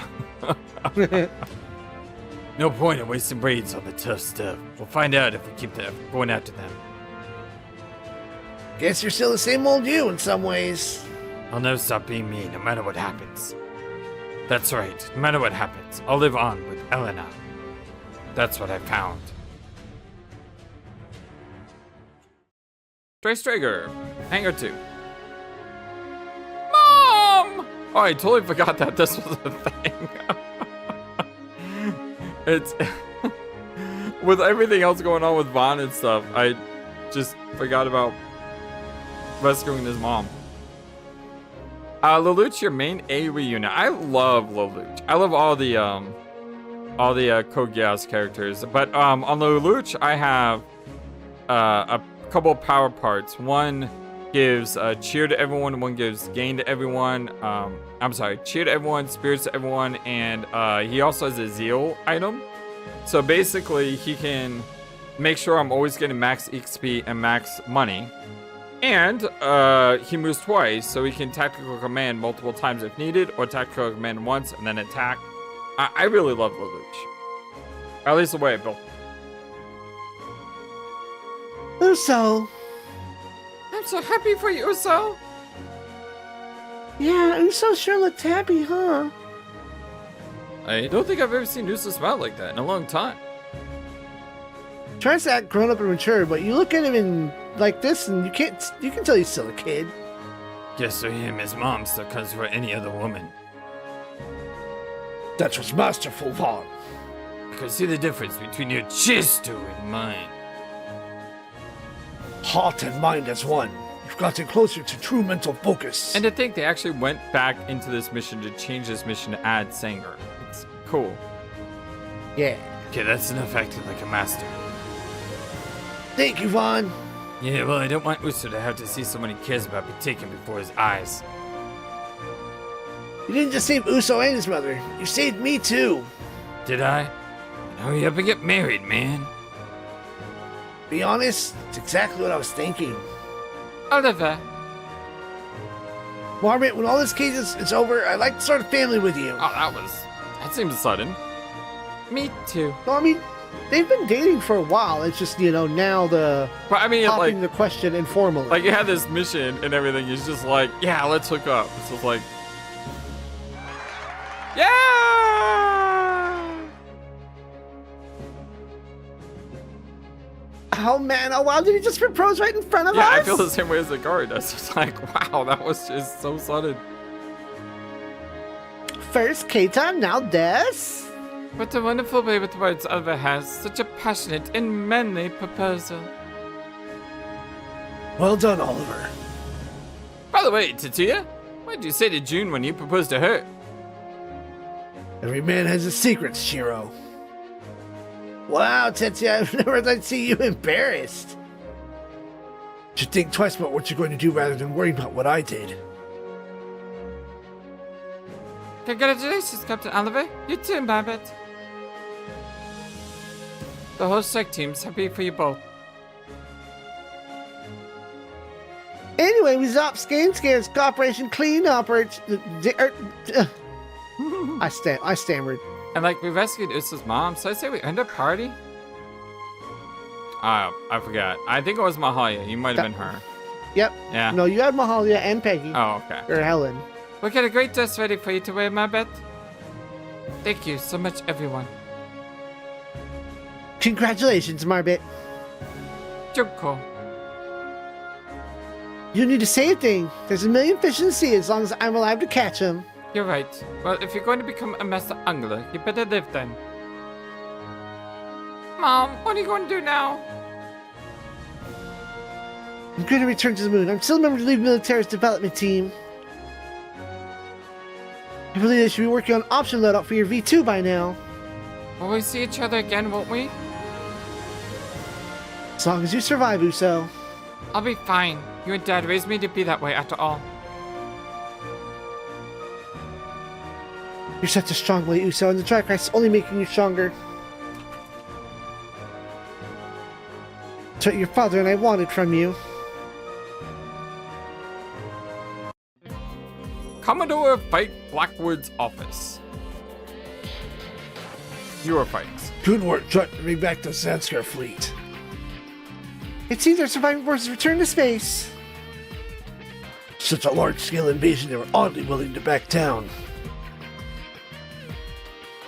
No point in wasting brains on the tough stuff. We'll find out if we keep going after them. Guess you're still the same old you in some ways. I'll never stop being me, no matter what happens. That's right, no matter what happens, I'll live on with Elena. That's what I found. Strager, Hangar 2. Mom! Oh, I totally forgot that this was a thing. It's with everything else going on with Vaughn and stuff, I just forgot about rescuing his mom. Lelouch, your main AoE unit. I love Lelouch. I love all the Code Geass characters, but on Lelouch I have a couple of power parts. One gives cheer to everyone, one gives gain to everyone. I'm sorry, cheer to everyone, spirits to everyone, and he also has a zeal item. So basically, he can make sure I'm always getting max XP and max money. And he moves twice, so he can tactical command multiple times if needed, or tactical command once and then attack. I really love Lelouch. At least the way it built. Uso. I'm so happy for you, Uso. Yeah, Uso sure looked happy, huh? I don't think I've ever seen Uso smile like that in a long time. Tries to act grown up and mature, but you look at him in like this and you can tell he's still a kid. Guess for him, his mom still comes for any other woman. That was masterful, Vaughn. I can see the difference between your Chistu and mine. Heart and mind as one. You've gotten closer to true mental focus. And to think they actually went back into this mission to change this mission to add Sanger. It's cool. Yeah. Okay, that's enough acting like a master. Thank you, Vaughn. Yeah, well, I don't want Uso to have to see someone he cares about be taken before his eyes. You didn't just save Uso and his mother. You saved me, too. Did I? Hurry up and get married, man. Be honest, it's exactly what I was thinking. Oliver. Marmot, when all this case is over, I'd like to start a family with you. Oh, that seems sudden. Me too. No, I mean, they've been dating for a while. It's just, now the But I mean, popping like, the question informally. like you had this mission and everything. He's just like, yeah, let's hook up. It's just like, yeah. Oh man, oh wow, did he just propose right in front of Yeah, us? I feel the same way as the guard does. It's like, wow, that was just so sudden. First Keitan, now this. What a wonderful way with words Oliver has. Such a passionate and manly proposal. Well done, Oliver. By the way, Tetsuya, what did you say to June when you proposed to her? Every man has his secrets, Shiro. Wow, Tetsuya, I've never thought I'd see you embarrassed. You should think twice about what you're going to do rather than worry about what I did. Congratulations, Captain Oliver. You too, Babbitt. The whole strike team's happy for you both. Anyway, we stopped scares cooperation clean operation. I stammered. And like, we rescued Usa's mom, so I say we end a party? I forgot. I think it was Mahalia. You might have been her. Yep. Yeah. No, you had Mahalia and Peggy. Oh, okay. Or Helen. We'll get a great dress ready for you to wear, Mabet. Thank you so much, everyone. Congratulations, Marbet. Junko. You need to say a thing. There's a million fish in the sea as long as I'm alive to catch them. You're right. Well, if you're going to become a master angler, you better live then. Mom, what are you going to do now? I'm going to return to the moon. I'm still a member of the military's development team. I believe they should be working on option loadout for your V2 by now. Will we see each other again, won't we? As long as you survive, Uso. I'll be fine. You and Dad raised me to be that way after all. You're such a strong boy, Uso, and the Dry Crash is only making you stronger. That's what your father and I wanted from you. Commodore Fight Blackwood's office. Your fights. Good work trying to bring back the Zanskar fleet. It seems our surviving forces returned to space. Such a large-scale invasion, they were oddly willing to back down.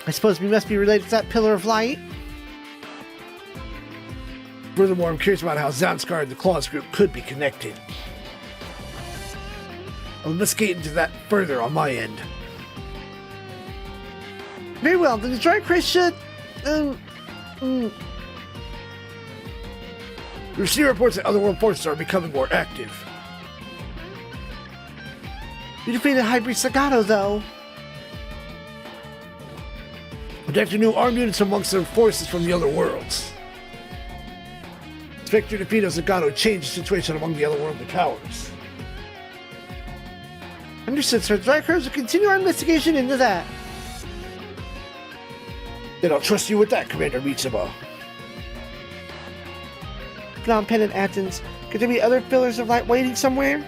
I suppose we must be related to that Pillar of Light. Furthermore, I'm curious about how Zanskar and the Claws group could be connected. I'll investigate into that further on my end. Very well, then the Dry Crash should... We receive reports that otherworld forces are becoming more active. We defeated Hybrid Sagato, though. Protecting new armed units amongst their forces from the other worlds. Spectre defeat of Zagato changed the situation among the otherworldly powers. Understood, sir. The Dry Crows will continue our investigation into that. Then I'll trust you with that, Commander Mitsuma. Phnom Penh and Athens. Could there be other pillars of light waiting somewhere?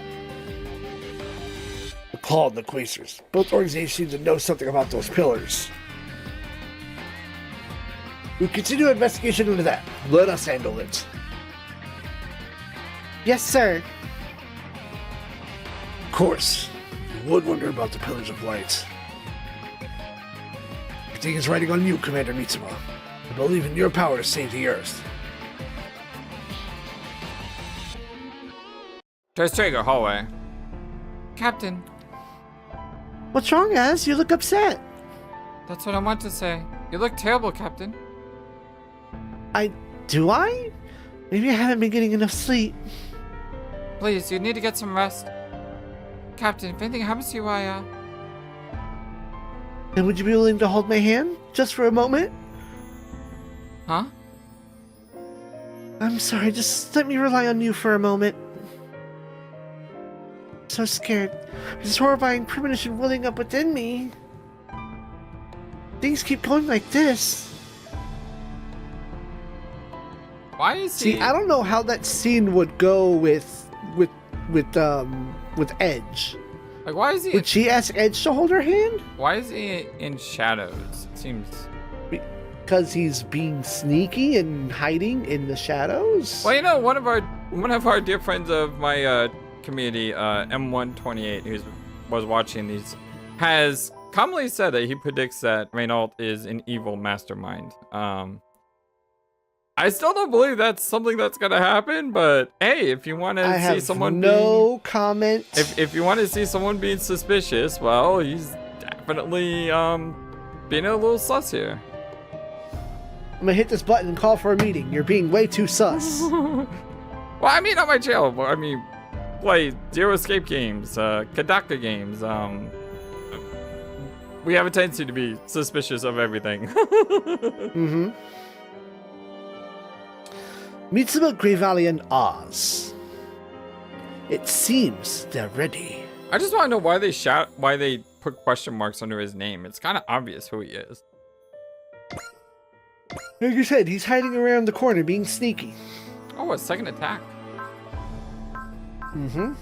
The Claw and the Quasars. Both organizations seem to know something about those pillars. We'll continue our investigation into that. Let us handle it. Yes, sir. Of course. You would wonder about the Pillars of Light. Everything is riding on you, Commander Mitsuma. I believe in your power to save the Earth. Just take a hallway. Captain, What's wrong, Az? You look upset. that's what I want to say. You look terrible, Captain. Do I? Maybe I haven't been getting enough sleep. Please, you need to get some rest. Captain, if anything happens to you, And would you be willing to hold my hand? Just for a moment? Huh? I'm sorry, just let me rely on you for a moment. I'm so scared. This horrifying premonition welling up within me. Things keep going like this. Why is he? See, I don't know how that scene would go with Edge. Like, why is he? Would she ask Edge to hold her hand? Why is he in shadows? It seems. Because he's being sneaky and hiding in the shadows? Well, you know, one of our dear friends of my community, M128, who was watching these, has commonly said that he predicts that Reynald is an evil mastermind. I still don't believe that's something that's gonna happen, but hey, if you want to see someone comment. If you want to see someone being suspicious, well, he's definitely being a little sus here. I'm gonna hit this button and call for a meeting. You're being way too sus. Well, I mean, on my channel, I mean, play Zero Escape games, Kadaka games. We have a tendency to be suspicious of everything. Mm-hmm. Mitsuba, Greyvalley, and Oz. It seems they're ready. I just want to know why they put question marks under his name. It's kind of obvious who he is. Like you said, he's hiding around the corner, being sneaky. Oh, a second attack. Mm-hmm.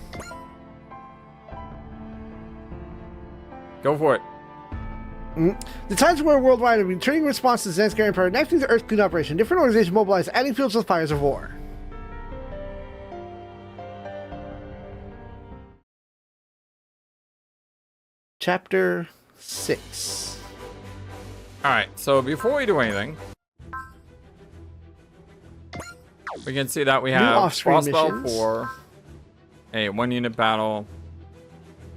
Go for it. The Times War worldwide are returning response to the Zanskar Empire, enacting the Earth Clean Operation. Different organizations mobilized, adding fields to the fires of war. Chapter 6. Alright, so before we do anything, we can see that we have Frostbell 4, a 1-unit battle.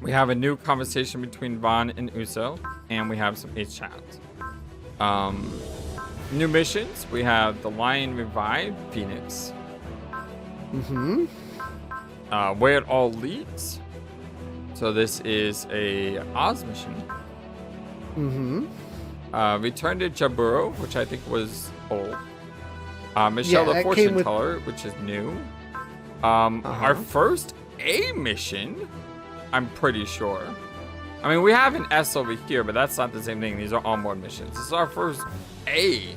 We have a new conversation between Vaughn and Uso, and we have some ace chats. New missions, we have the Lion Revived Phoenix. Mm-hmm. Where it all leads. So this is a Oz mission. Mm-hmm. Return to Jaburo, which I think was old. Michelle the Fortune Teller, which is new. Our first A mission, I'm pretty sure. I mean, we have an S over here, but that's not the same thing. These are onboard missions. This is our first A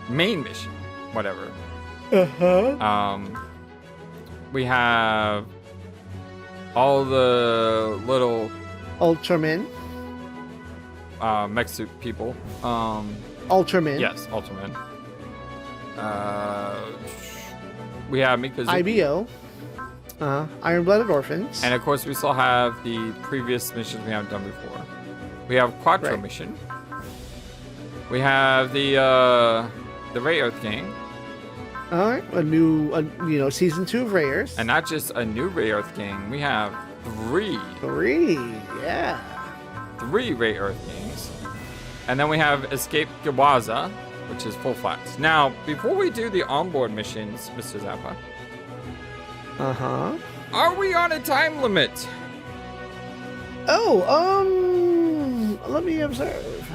main mission, whatever. We have all the little Ultramen. mech suit people. Ultramen. Yes, Ultramen. We have Mikazuki. IBO. Iron-Blooded Orphans. And of course, we still have the previous missions we haven't done before. We have Quattro mission. We have the Ray Earth Gang. All right, a new, season 2 of Rayers. And not just a new Ray Earth Gang. We have three yeah. Ray Earth Gangs. And then we have Escape Gawaza, which is full flats. Now, before we do the onboard missions, Mr. Zappa. Are we on a time limit? Oh, let me observe.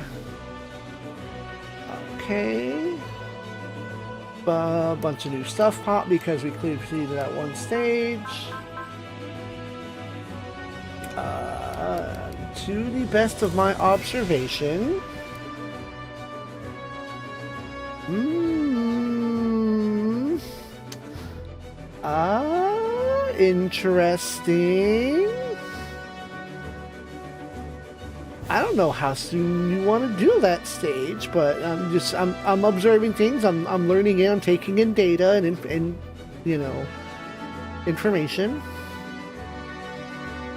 Okay. A bunch of new stuff pop because we clearly proceeded that one stage. To the best of my observation. Interesting. I don't know how soon you want to do that stage, but I'm observing things. I'm learning it. I'm taking in data and information.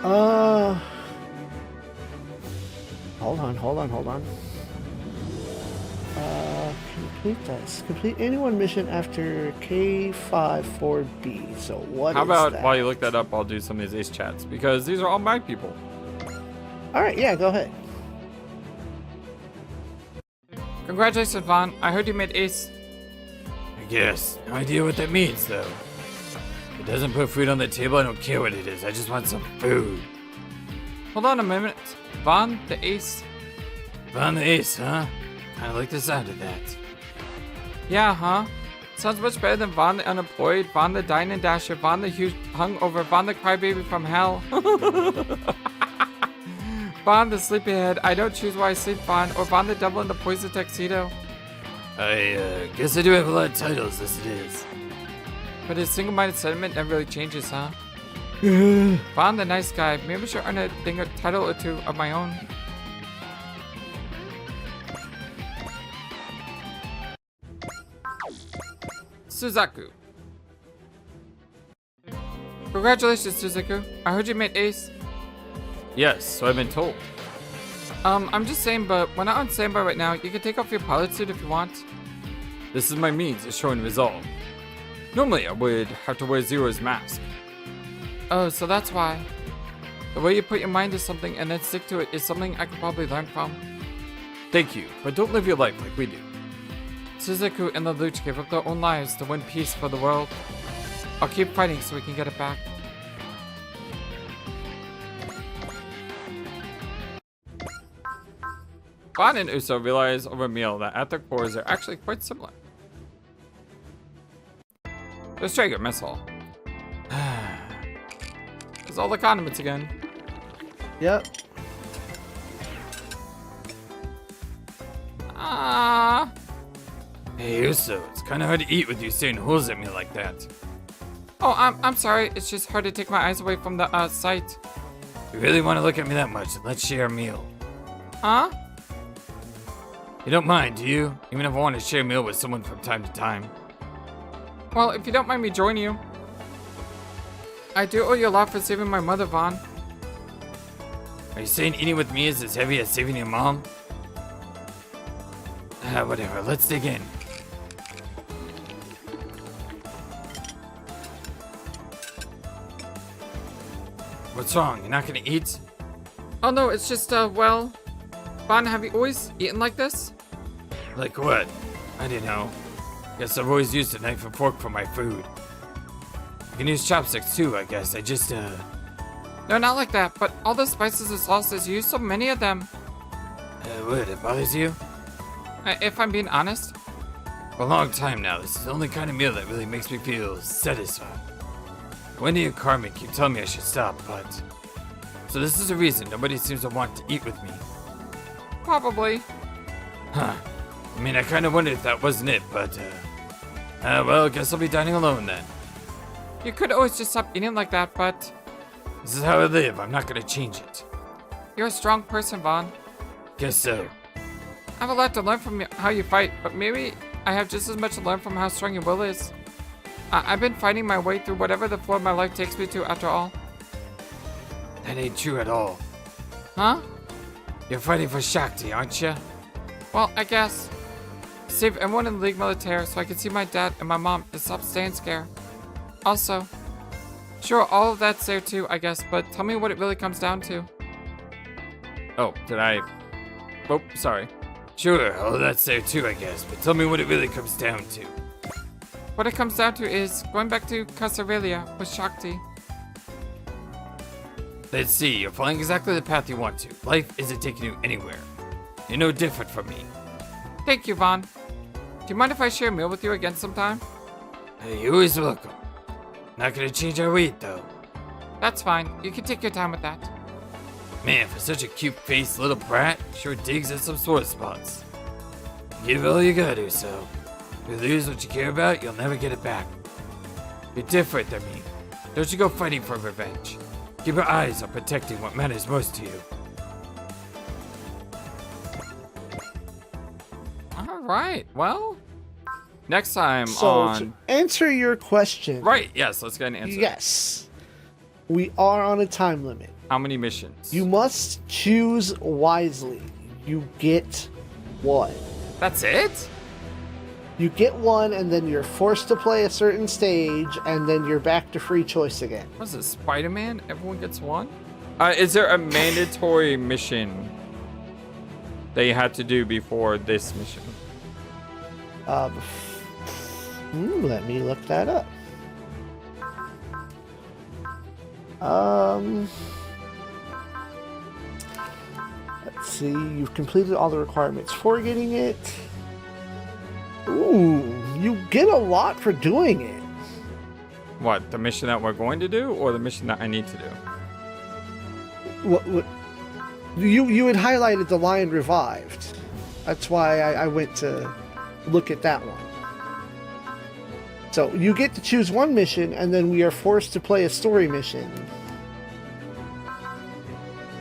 Hold on. Complete this. Complete any one mission after K54B. So what How is about that? while you look that up, I'll do some of these ace chats because these are all my people. All right, yeah, go ahead. Congratulations, Vaughn. I heard you made ace. I guess. No idea what that means, though. If it doesn't put food on the table, I don't care what it is. I just want some food. Hold on a minute. Vaughn the ace. Vaughn the ace, huh? Kinda like the sound of that. Yeah, huh? Sounds much better than Vaughn the unemployed, Vaughn the dine and dasher, Vaughn the huge hungover, Vaughn the crybaby from hell. Vaughn the sleepyhead, I don't choose why I sleep, Vaughn, or Vaughn the devil in the poison tuxedo. I guess I do have a lot of titles as it is. But his single-minded sentiment never really changes, huh? Found the nice guy. Maybe I should earn a title or two of my own. Suzaku. Congratulations, Suzaku. I heard you made ace. Yes, so I've been told. I'm just saying, but we're not on standby right now. You can take off your pilot suit if you want. This is my means of showing resolve. Normally, I would have to wear Zero's mask. Oh, so that's why. The way you put your mind to something and then stick to it is something I could probably learn from. Thank you, but don't live your life like we do. Suzaku and the Luch gave up their own lives to win peace for the world. I'll keep fighting so we can get it back. Bon and Uso realize over a meal that at their cores are actually quite similar. There's Traeger mess hall. There's all the condiments again. Yep. Ah. Hey Uso, it's kind of hard to eat with you staring holes at me like that. Oh, I'm sorry. It's just hard to take my eyes away from the sight. If you really want to look at me that much, then let's share a meal. Huh? You don't mind, do you? Even if I want to share a meal with someone from time to time. Well, if you don't mind me joining you. I do owe you a lot for saving my mother, Vaughn. Are you saying eating with me is as heavy as saving your mom? Whatever, let's dig in. What's wrong? You're not gonna eat? Oh no, it's just, well... Vaughn, have you always eaten like this? Like what? I don't know. Guess I've always used a knife and fork for my food. You can use chopsticks too, I guess. I just, No, not like that, but all the spices and sauces, you use so many of them. What, it bothers you? If I'm being honest. For a long time now, this is the only kind of meal that really makes me feel satisfied. Wendy and Carmen keep telling me I should stop, but... So this is a reason nobody seems to want to eat with me. Probably. Huh. I mean, I kind of wondered if that wasn't it, but, well, I guess I'll be dining alone then. You could always just stop eating like that, but... This is how I live. I'm not gonna change it. You're a strong person, Vaughn. Guess so. I have a lot to learn from how you fight, but maybe I have just as much to learn from how strong your will is. I've been fighting my way through whatever the floor of my life takes me to after all. That ain't true at all. Huh? You're fighting for Shakti, aren't you? Well, I guess. Save everyone in the League Militaire so I can see my dad and my mom and stop staying scared. Also, sure, all of that's there too, I guess, but tell me what it really comes down to. Oh, did I... Oh, sorry. Sure, all that's there too, I guess, but tell me what it really comes down to. What it comes down to is going back to Casarelia with Shakti. Let's see, you're following exactly the path you want to. Life isn't taking you anywhere. You're no different from me. Thank you, Vaughn. Do you mind if I share a meal with you again sometime? Hey, you're always welcome. Not gonna change our weight, though. That's fine. You can take your time with that. Man, for such a cute-faced little brat, sure digs at some sore spots. Give it all you got, Uso. If you lose what you care about, you'll never get it back. You're different than me. Don't you go fighting for revenge. Keep your eyes on protecting what matters most to you. Alright, well... Next time So, on... to answer your question... Right, yes, let's get an answer. Yes. We are on a time limit. How many missions? You must choose wisely. You get one. That's it? You get one, and then you're forced to play a certain stage, and then you're back to free choice again. Was it Spider-Man? Everyone gets one? Is there a mandatory mission that you had to do before this mission? Let me look that up. Let's see. You've completed all the requirements for getting it. Ooh, you get a lot for doing it. What, the mission that we're going to do, or the mission that I need to do? What you had highlighted the Lion Revived. That's why I went to look at that one. So you get to choose one mission, and then we are forced to play a story mission.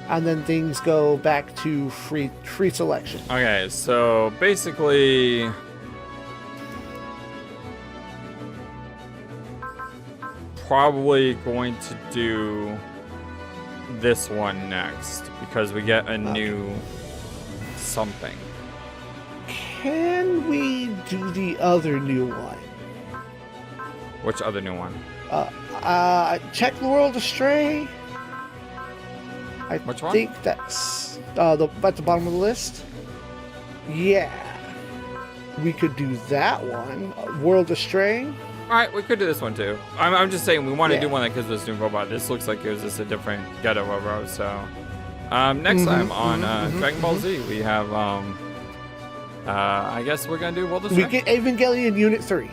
And then things go back to free selection. Okay, so basically, probably going to do this one next because we get a new something. Can we do the other new one? Which other new one? Check the World Astray. Which one? I think that's at the bottom of the list. Yeah. We could do that one. World Astray. Alright, we could do this one too. I'm just saying we want to Yeah. do one that gives us new robot. This looks like it was just a different ghetto robot, so. Next time on Dragon Ball Z, we have, I guess we're going to do World of We Strength. get Evangelion Unit 3.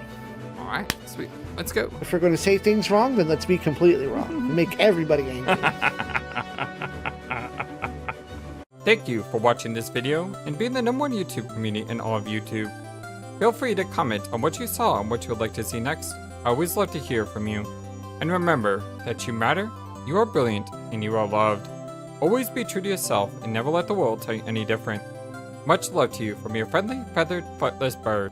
Alright, sweet. Let's go. If we're going to say things wrong, then let's be completely wrong. Make everybody angry. Thank you for watching this video and being the #1 YouTube community in all of YouTube. Feel free to comment on what you saw and what you would like to see next. I always love to hear from you. And remember that you matter, you are brilliant, and you are loved. Always be true to yourself and never let the world tell you any different. Much love to you from your friendly, feathered, flightless bird.